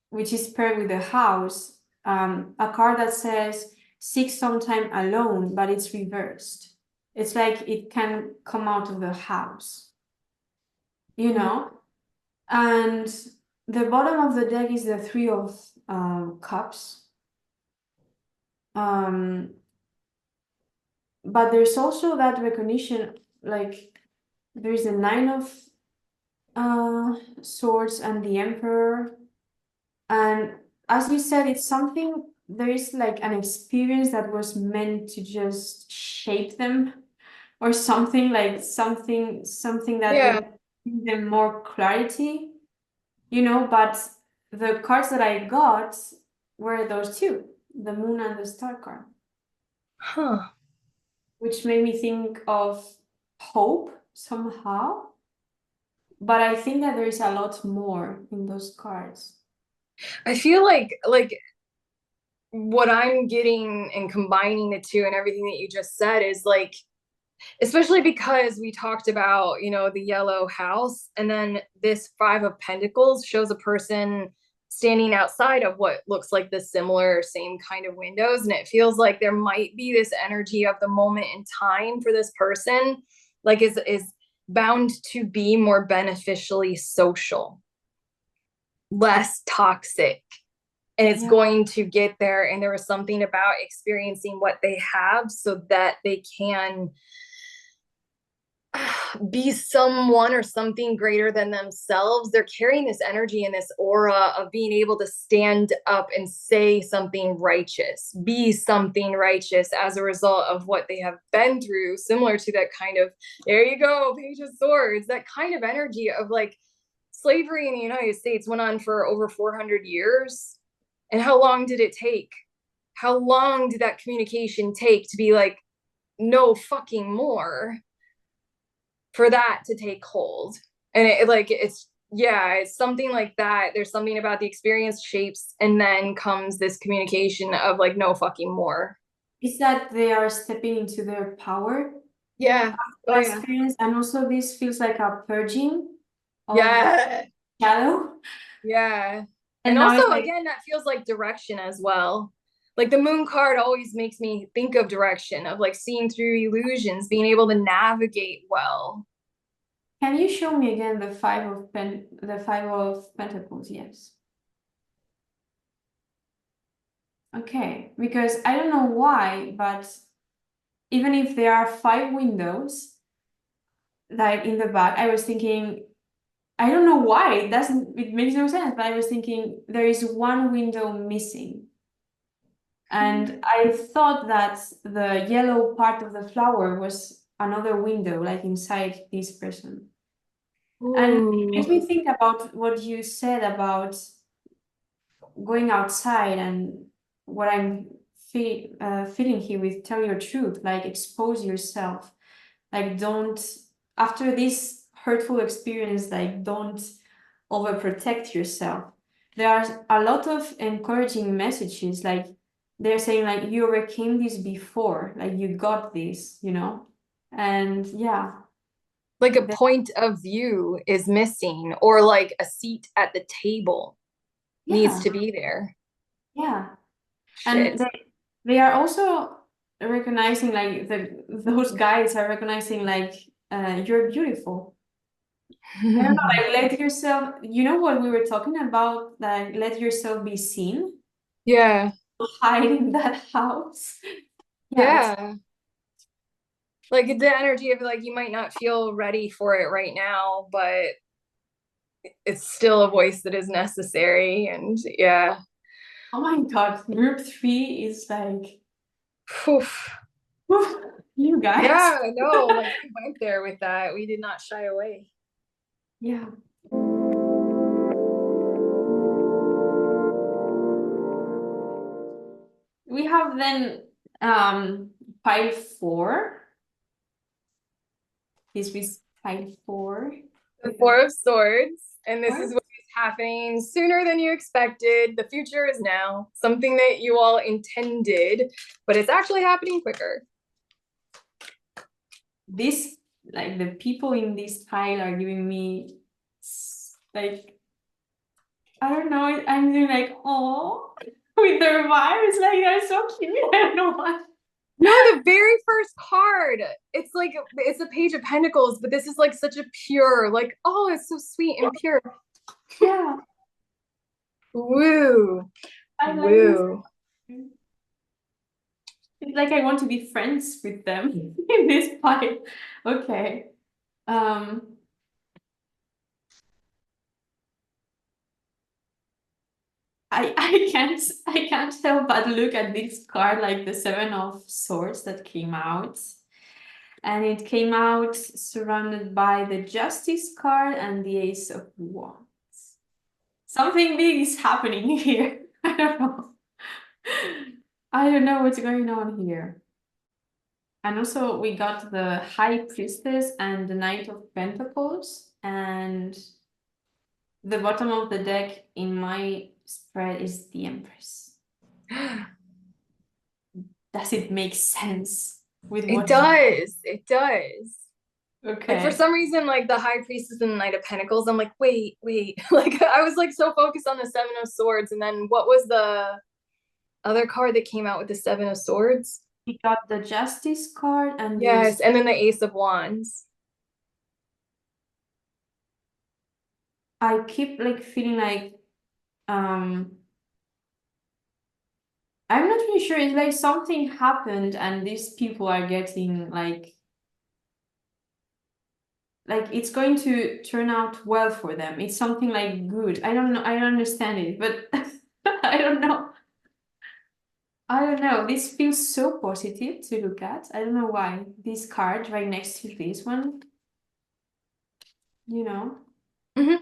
which is paired with the house, a card that says seek sometime alone, but it's reversed. It's like it can come out of the house, you know? And the bottom of the deck is the Three of Cups. But there's also that recognition, like there's the Nine of Swords and the Emperor. And as you said, it's something, there is like an experience that was meant to just shape them, or something like something that Yeah. would give them more clarity, but the cards that I got were those two, the Moon and the Star card, Huh. which made me think of hope somehow. But I think that there is a lot more in those cards. I feel like what I'm getting and combining the two and everything that you just said is like, especially because we talked about, the yellow house, and then this Five of Pentacles shows a person standing outside of what looks like the similar same kind of windows, and it feels like there might be this energy of the moment in time for this person, like is bound to be more beneficially social, less toxic, and it's Yeah. going to get there. And there was something about experiencing what they have so that they can be someone or something greater than themselves. They're carrying this energy and this aura of being able to stand up and say something righteous, be something righteous as a result of what they have been through, similar to that kind of, there you go, Page of Swords, that kind of energy of like slavery in the United States went on for over 400 years. And how long did it take? How long did that communication take to be like, no fucking more, for that to take hold? And it's something like that. There's something about the experience shapes, and then comes this communication of like, no fucking more. Is that they are stepping into their power, Yeah. Oh that yeah. experience, and also this feels like a purging of Yeah. shadow. Yeah. And And now also, it's like, again, that feels like direction as well. Like the moon card always makes me think of direction, of like seeing through illusions, being able to navigate well. can you show me again the Five of Pentacles? Yes. Okay, because I don't know why, but even if there are five windows, like in the back, I was thinking, I don't know why, it makes no sense, but I was thinking there is one window missing. And I thought that the yellow part of the flower was another window, like inside this person. And it Ooh. makes me think about what you said about going outside, and what I'm feeling here with tell your truth, like expose yourself, like don't, after this hurtful experience, like don't overprotect yourself. There are a lot of encouraging messages, like they're saying like you overcame this before, like you got this. And yeah, Like a point of view is missing, or like a seat at the table needs yeah, to be there. yeah. And Shit. they are also recognizing, like those guys are recognizing, like you're beautiful. I don't know, like let yourself, what we were talking about, like let yourself be seen, Yeah. hide in that house. Yeah, it's, Yeah. Like the energy of like, you might not feel ready for it right now, but it's still a voice that is necessary. And yeah. oh my God, group three is like, Oof. you guys. Yeah, no, like we went there with that. We did not shy away. Yeah. we have then pile 4. This is pile 4. The Four of Swords, and this is What? what is happening sooner than you expected. The future is now. Something that you all intended, but it's actually happening quicker. This, like, the people in this pile are giving me, like, I don't know, I'm doing like, oh, with their vibes, like, they're so cute. I don't know why. No, the very first card. It's like it's a Page of Pentacles, but this is like such a pure, like, oh, it's so sweet and pure. Yeah. Woo. I like Woo. this. It's like I want to be friends with them in this pile. Okay. I can't help but look at this card, like the Seven of Swords that came out. And it came out surrounded by the Justice card and the Ace of Wands. Something big is happening here. I don't know. I don't know what's going on here. And also we got the High Priestess and the Knight of Pentacles. And the bottom of the deck in my spread is the Empress. Does it make sense with what? It does. It does. Okay. Like for some reason, like the High Priestess and the Knight of Pentacles, I'm like, wait. Like I was like so focused on the Seven of Swords, and then what was the other card that came out with the Seven of Swords? We got the Justice card and yes, and then the Ace of Wands. I keep like feeling like I'm not really sure. It's like something happened and these people are getting like it's going to turn out well for them. It's something like good. I don't know. I don't understand it, but I don't know. I don't know. This feels so positive to look at. I don't know why. This card right next to this one, you know? Mm-hmm.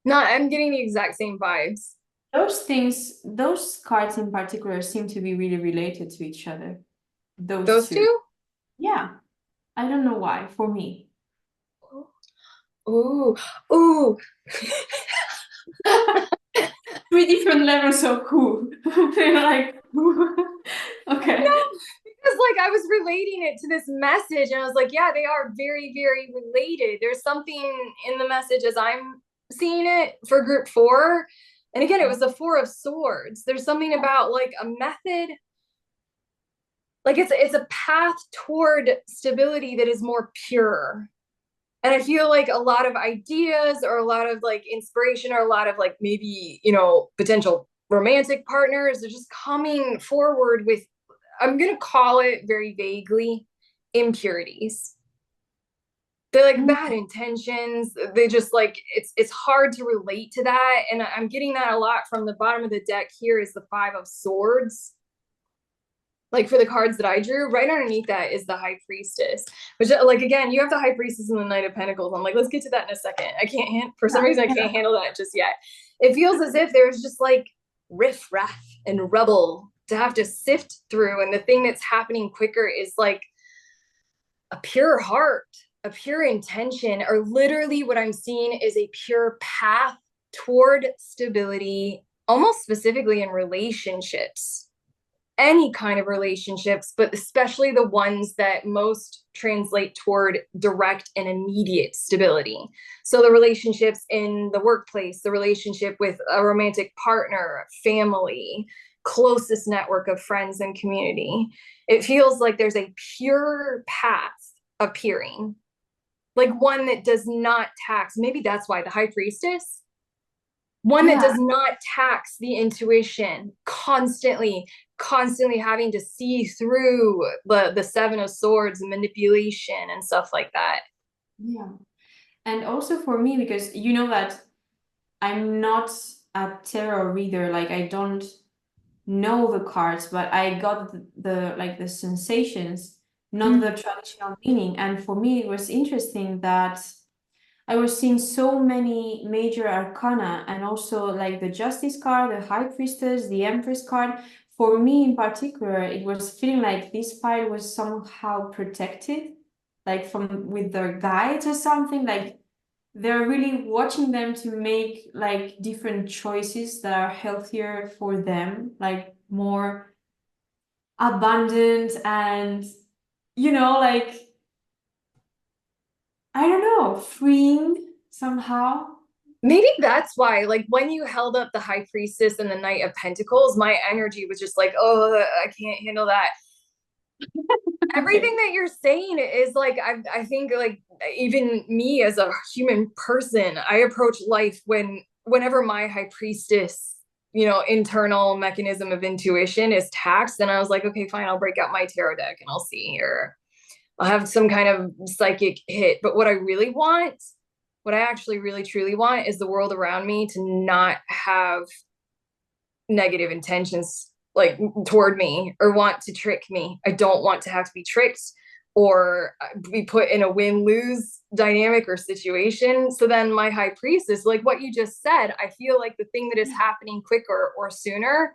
No, I'm getting the exact same vibes. Those cards in particular seem to be really related to each other. Those two. two? Yeah. I don't know why, for me. Ooh. 3 different levels of cool. They're like, okay. No, because like I was relating it to this message, and I was like, yeah, they are very, very related. There's something in the message as I'm seeing it for group 4. And again, it was the Four of Swords. There's something about like a method, like it's a path toward stability that is more pure. And I feel like a lot of ideas or a lot of like inspiration or a lot of like maybe, potential romantic partners are just coming forward with, I'm going to call it very vaguely, impurities. They're like bad intentions. They just like, it's hard to relate to that. And I'm getting that a lot from the bottom of the deck. Here is the Five of Swords. Like for the cards that I drew, right underneath that is the High Priestess, which like, again, you have the High Priestess and the Knight of Pentacles. I'm like, let's get to that in a second. I can't, for some reason, I can't handle that just yet. It feels as if there's just like riffraff and rubble to have to sift through. And the thing that's happening quicker is like a pure heart, a pure intention, or literally what I'm seeing is a pure path toward stability, almost specifically in relationships. Any kind of relationships, but especially the ones that most translate toward direct and immediate stability. So the relationships in the workplace, the relationship with a romantic partner, family, closest network of friends and community. It feels like there's a pure path appearing, like one that does not tax. Maybe that's why the High Priestess, one that does not tax the intuition, constantly having to see through the Seven of Swords and manipulation and stuff like that. Yeah. And also for me, because you know that I'm not a tarot reader, like I don't know the cards, but I got the sensations, not the traditional meaning. And for me, it was interesting that I was seeing so many major arcana and also like the Justice card, the High Priestess, the Empress card. for me in particular, it was feeling like this pile was somehow protected, like from with their guides or something. Like they're really watching them to make like different choices that are healthier for them, like more abundant and, like, I don't know, freeing somehow. Maybe that's why, like, when you held up the High Priestess and the Knight of Pentacles, my energy was just like, oh, I can't handle that. Everything Okay. that you're saying is like, I think, like, even me as a human person, I approach life whenever my High Priestess, internal mechanism of intuition is taxed, and I was like, okay, fine, I'll break out my tarot deck and I'll see here. I'll have some kind of psychic hit. But what I actually really truly want is the world around me to not have negative intentions like toward me or want to trick me. I don't want to have to be tricked or be put in a win-lose dynamic or situation. So then my high priestess, like what you just said, I feel like the thing that is happening quicker or sooner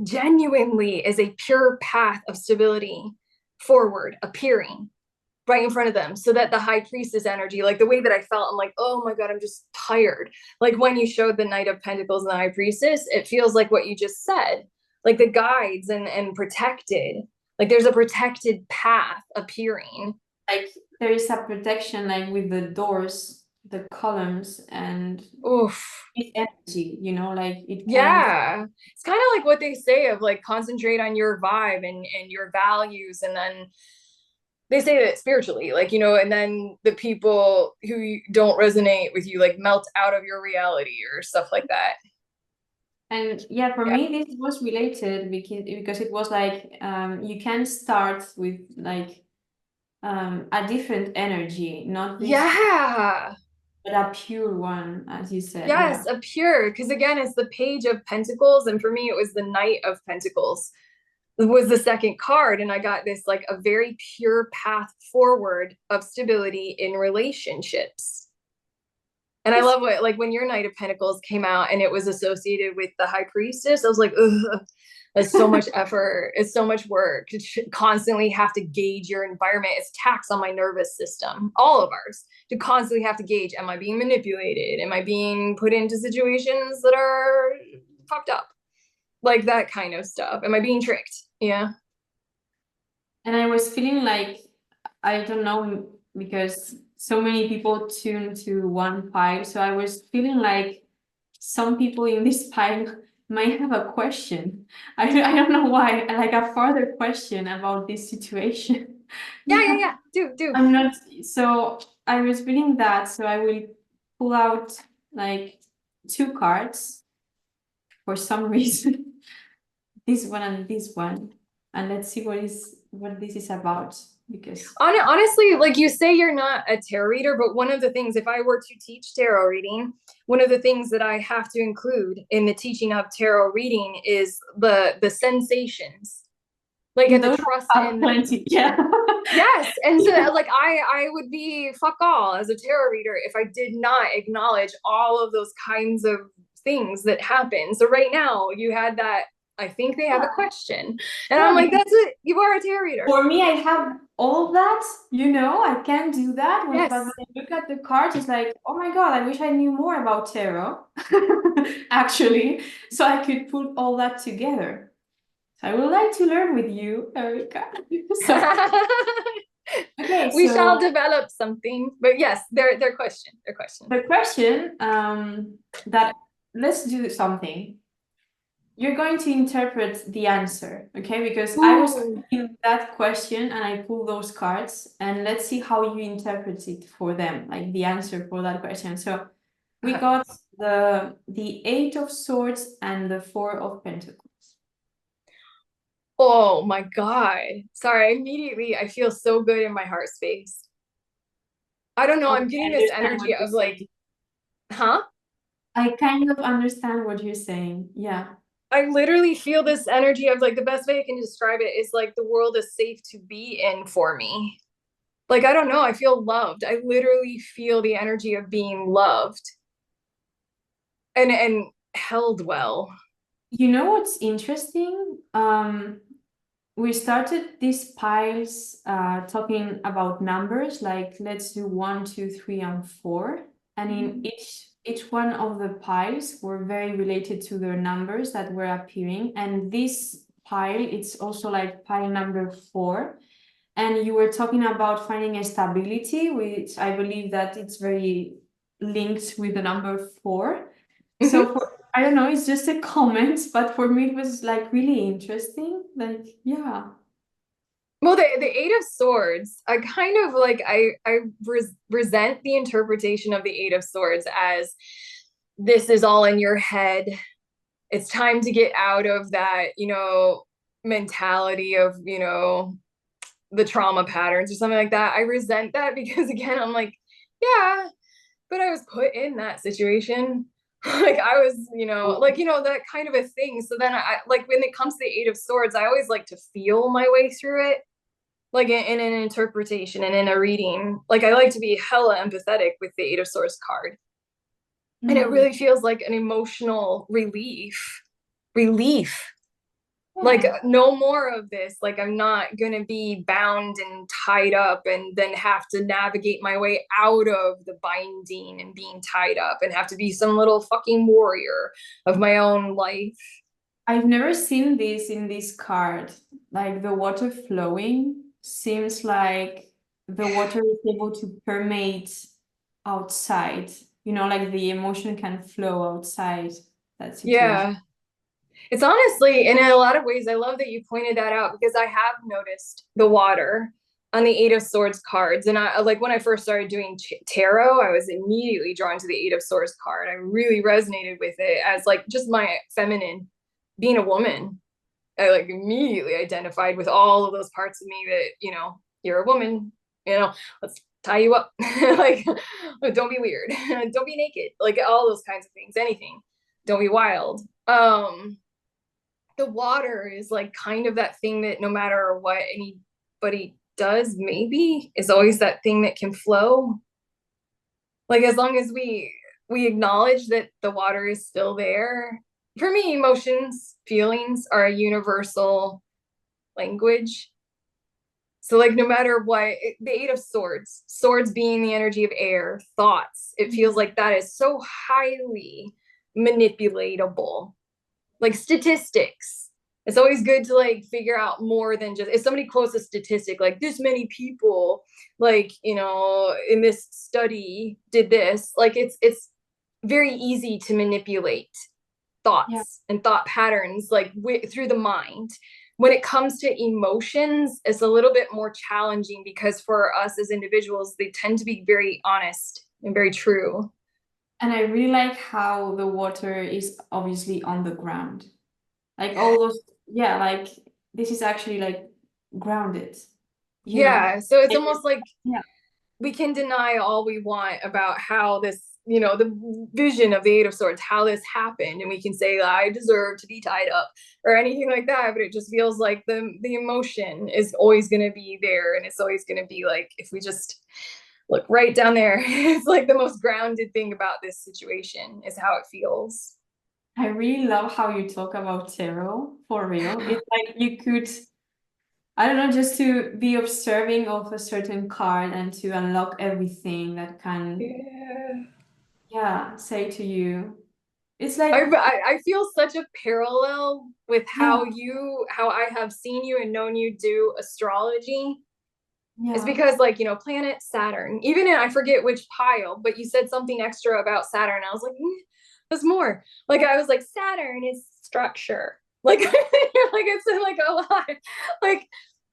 genuinely is a pure path of stability forward appearing right in front of them, so that the high priestess energy, like the way that I felt, I'm like, oh my god, I'm just tired. Like when you showed the Knight of Pentacles and the High Priestess, it feels like what you just said, like the guides and protected, like there's a protected path appearing. Like there is a protection, like with the doors, the columns, and Oof. it's energy, like it can. Yeah, it's kind of like what they say of like concentrate on your vibe and your values, and then they say that spiritually, like, and then the people who don't resonate with you like melt out of your reality or stuff like that. And yeah, for Yeah. me, this was related because it was like you can start with like a different energy, not this, Yeah. but a pure one, as you said. Yes, Yeah. a pure, because again, it's the Page of Pentacles, and for me, it was the Knight of Pentacles. It was the second card, and I got this like a very pure path forward of stability in relationships. And I love what, like, when your Knight of Pentacles came out and it was associated with the High Priestess, I was like, ugh, that's so much effort. It's so much work to constantly have to gauge your environment. It's tax on my nervous system, all of ours, to constantly have to gauge, am I being manipulated? Am I being put into situations that are fucked up? Like that kind of stuff. Am I being tricked? Yeah. And I was feeling like, I don't know, because so many people tune to one pile. So I was feeling like some people in this pile might have a question. I don't know why, like a further question about this situation. Yeah, yeah, yeah. Do. I'm not, so I was feeling that, so I will pull out like two cards for some reason, this one and this one, and let's see what this is about, because Honestly, like you say, you're not a tarot reader, but one of the things, if I were to teach tarot reading, one of the things that I have to include in the teaching of tarot reading is the sensations, like, and the those trust have in them. plenty. Yeah. Yes, and so Yeah. like I would be fuck all as a tarot reader if I did not acknowledge all of those kinds of things that happen. So right now you had that. I think they have a question, and Yeah, I'm like, because that's it. You are a tarot reader. for me, I have all that, I can do that. But when Yes. I look at the cards, it's like, oh my God, I wish I knew more about tarot, actually, so I could put all that together. So I would like to learn with you, Erica. So, okay, We shall so develop something. But yes, their question. Their question. the question, that let's do something. You're going to interpret the answer, okay? Because I was Ooh. in that question and I pulled those cards, and let's see how you interpret it for them, like the answer for that question. So we Okay. got the Eight of Swords and the Four of Pentacles. Oh my God. Sorry, immediately I feel so good in my heart space. I don't know. Okay, I'm getting I this understand energy what you're of like, saying. huh? I kind of understand what you're saying. Yeah. I literally feel this energy of like the best way I can describe it is like the world is safe to be in for me. Like, I don't know. I feel loved. I literally feel the energy of being loved and held well. You know what's interesting? We started these piles talking about numbers, like let's do 1, 2, 3, and 4. And in each one of the piles were very related to their numbers that were appearing. And this pile, it's also like pile number 4. And you were talking about finding a stability, which I believe that it's very linked with the number 4. So Mhm. for, I don't know, it's just a comment, but for me it was like really interesting. Like, yeah. Well, the Eight of Swords, I kind of like resent the interpretation of the Eight of Swords as this is all in your head. It's time to get out of that, mentality of, the trauma patterns or something like that. I resent that because again, I'm like, yeah, but I was put in that situation. Like I was, that kind of a thing. So then I like when it comes to the Eight of Swords, I always like to feel my way through it, like in an interpretation and in a reading. Like I like to be hella empathetic with the Eight of Swords card. And it Mm, really feels like an emotional relief. Relief. Like yeah. no more of this. Like I'm not gonna be bound and tied up and then have to navigate my way out of the binding and being tied up and have to be some little fucking warrior of my own life. I've never seen this in this card. Like the water flowing seems like the water is able to permeate outside. You know, like the emotion can flow outside that situation. Yeah. It's honestly, and in a lot of ways, I love that you pointed that out because I have noticed the water on the Eight of Swords cards. And I like when I first started doing tarot, I was immediately drawn to the Eight of Swords card. I really resonated with it as like just my feminine, being a woman. I like immediately identified with all of those parts of me that, you're a woman, let's tie you up. Like, don't be weird. Don't be naked. Like all those kinds of things, anything. Don't be wild. The water is like kind of that thing that no matter what anybody does, maybe is always that thing that can flow. Like as long as we acknowledge that the water is still there. For me, emotions, feelings are a universal language. So like no matter what, the Eight of Swords, swords being the energy of air, thoughts, it feels Mhm. like that is so highly manipulatable, like statistics. It's always good to like figure out more than just if somebody quotes a statistic like this many people, like, in this study did this, like it's very easy to manipulate Yeah. thoughts and thought patterns like through the mind. When it comes to emotions, it's a little bit more challenging because for us as individuals, they tend to be very honest and very true. And I really like how the water is obviously on the ground. Like all those, yeah, like this is actually like grounded, you know? Yeah, so it's Like, almost like yeah. we can deny all we want about how this, the vision of the Eight of Swords, how this happened, and we can say I deserve to be tied up or anything like that. But it just feels like the emotion is always going to be there, and it's always going to be like if we just look right down there, it's like the most grounded thing about this situation is how it feels. I really love how you talk about tarot for real. It's like you could, I don't know, just to be observing of a certain card and to unlock everything that can, Yeah. yeah, say to you. It's I, like, I feel such a parallel with yeah, how I have seen you and known you do astrology. It's yeah. because like, planet Saturn, even in I forget which pile, but you said something extra about Saturn. I was like, there's more. Like I was like, Saturn is structure. Like, like it's like a lot. Like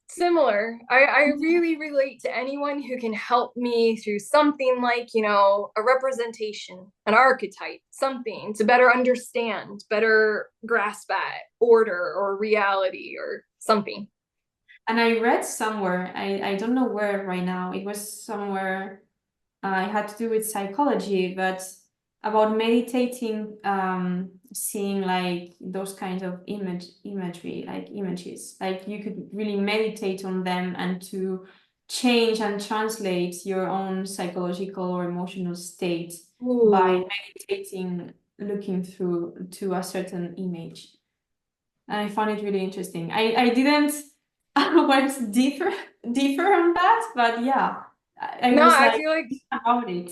similar. I really relate to anyone who can help me through something like, a representation, an archetype, something to better understand, better grasp at order or reality or something. And I read somewhere, I don't know where right now, it was somewhere it had to do with psychology, but about meditating, seeing like those kinds of imagery, like images, like you could really meditate on them and to change and translate your own psychological or emotional state by Ooh. meditating, looking through to a certain image. and I found it really interesting. I didn't went deeper on that, but yeah, I No, was I like feel like about it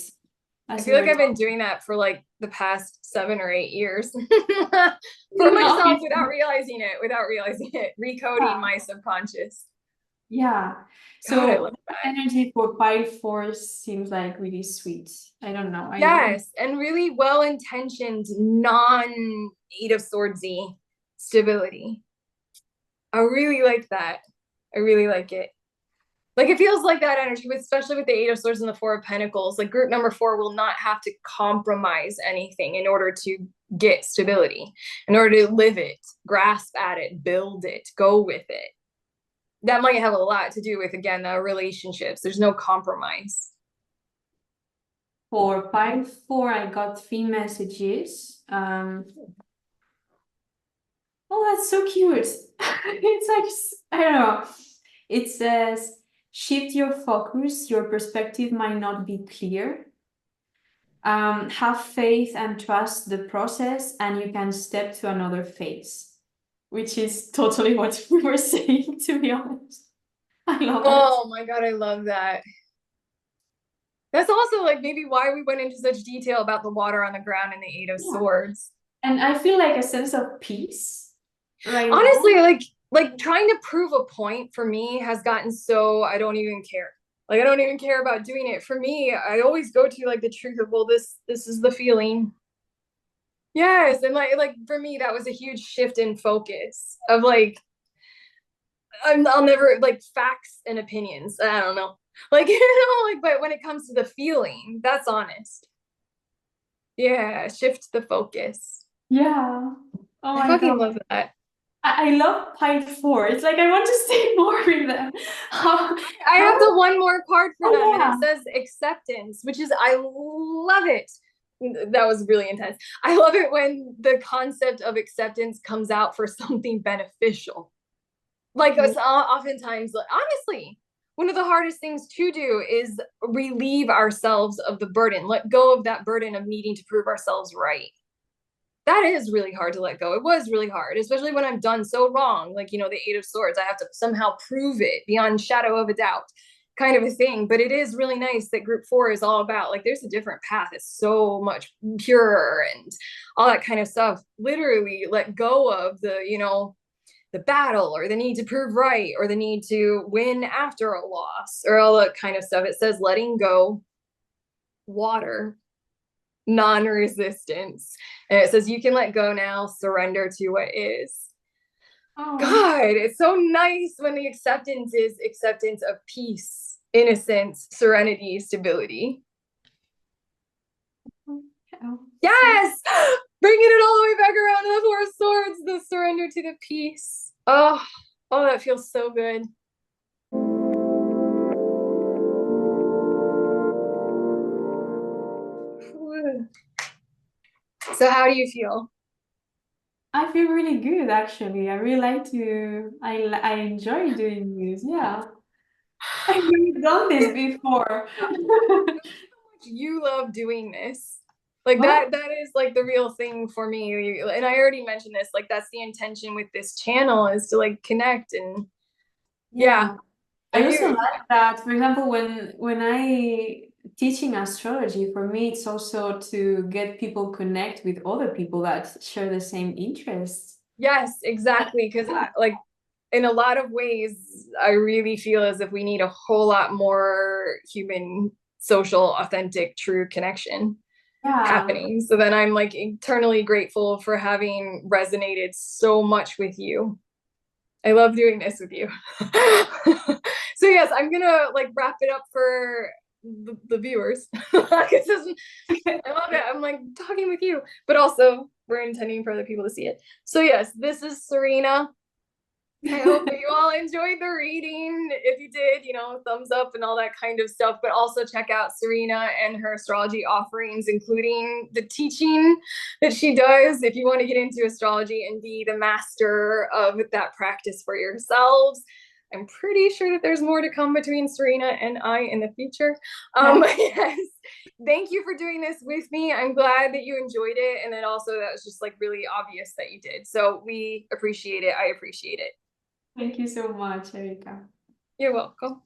I as you feel like were I've been talking. doing that for like the past 7 or 8 years for No, myself without realizing it, recoding yeah, my subconscious. yeah. God, I So love that. energy for pile force seems like really sweet. I don't know. Yes, and really well-intentioned, non-Eight of Swordsy stability. I really like that. I really like it. Like it feels like that energy, especially with the Eight of Swords and the Four of Pentacles. Like group number 4 will not have to compromise anything in order to get stability, in order to live it, grasp at it, build it, go with it. That might have a lot to do with, again, the relationships. There's no compromise. For pile four, I got 3 messages. Oh, that's so cute. It's like, I don't know. It says, shift your focus. Your perspective might not be clear. Have faith and trust the process, and you can step to another phase, which is totally what we were saying, to be honest. I love it. Oh my God, I love that. That's also like maybe why we went into such detail about the water on the ground and the Eight of Yeah. Swords. And I feel like a sense of peace right now. Honestly, like trying to prove a point for me has gotten so I don't even care. Like I don't even care about doing it. For me, I always go to like the truth of, well, this is the feeling. Yes, and like for me that was a huge shift in focus of like I'll never like facts and opinions. I don't know. Like like but when it comes to the feeling, that's honest. Yeah, shift the focus. Yeah. Oh I my fucking God. love that. I love pile four. It's like I want to say more with them. I How have the one more card for oh them, and it yeah. says acceptance, which is, I love it. That was really intense. I love it when the concept of acceptance comes out for something beneficial. Like us, oftentimes, honestly, one of the hardest things to do is relieve ourselves of the burden, let go of that burden of needing to prove ourselves right. That is really hard to let go. It was really hard, especially when I'm done so wrong. Like, the Eight of Swords, I have to somehow prove it beyond shadow of a doubt, kind of a thing. But it is really nice that group 4 is all about like there's a different path. It's so much purer and all that kind of stuff. Literally let go of the battle or the need to prove right or the need to win after a loss or all that kind of stuff. It says letting go, water, non-resistance. And it says you can let go now, surrender to what is. Oh. God, it's so nice when the acceptance is acceptance of peace, innocence, serenity, stability. Oh. Yes! Bringing it all the way back around to the Four of Swords, the surrender to the peace. Oh, that feels so good. So how do you feel? I feel really good actually. I really like to I enjoy doing this. Yeah. I've never done this before. You love doing this. Like What? that is like the real thing for me. And I already mentioned this, like that's the intention with this channel is to like connect and yeah. Yeah. I Like also you like that, for example, when I teaching astrology, for me it's also to get people connect with other people that share the same interests. yes, exactly. Cause like in a lot of ways, I really feel as if we need a whole lot more human, social, authentic, true connection Yeah. happening. So then I'm like eternally grateful for having resonated so much with you. I love doing this with you. So yes, I'm gonna like wrap it up for the viewers. I love it. I'm like talking with you, but also we're intending for other people to see it. So yes, this is Serena. I hope that you all enjoyed the reading. If you did, thumbs up and all that kind of stuff. But also check out Serena and her astrology offerings, including the teaching that she does if you want to get into astrology and be the master of that practice for yourselves. I'm pretty sure that there's more to come between Serena and I in the future. Yes. Thank you for doing this with me. I'm glad that you enjoyed it. And then also that was just like really obvious that you did. So we appreciate it. I appreciate it. Thank you so much, Erika. You're welcome.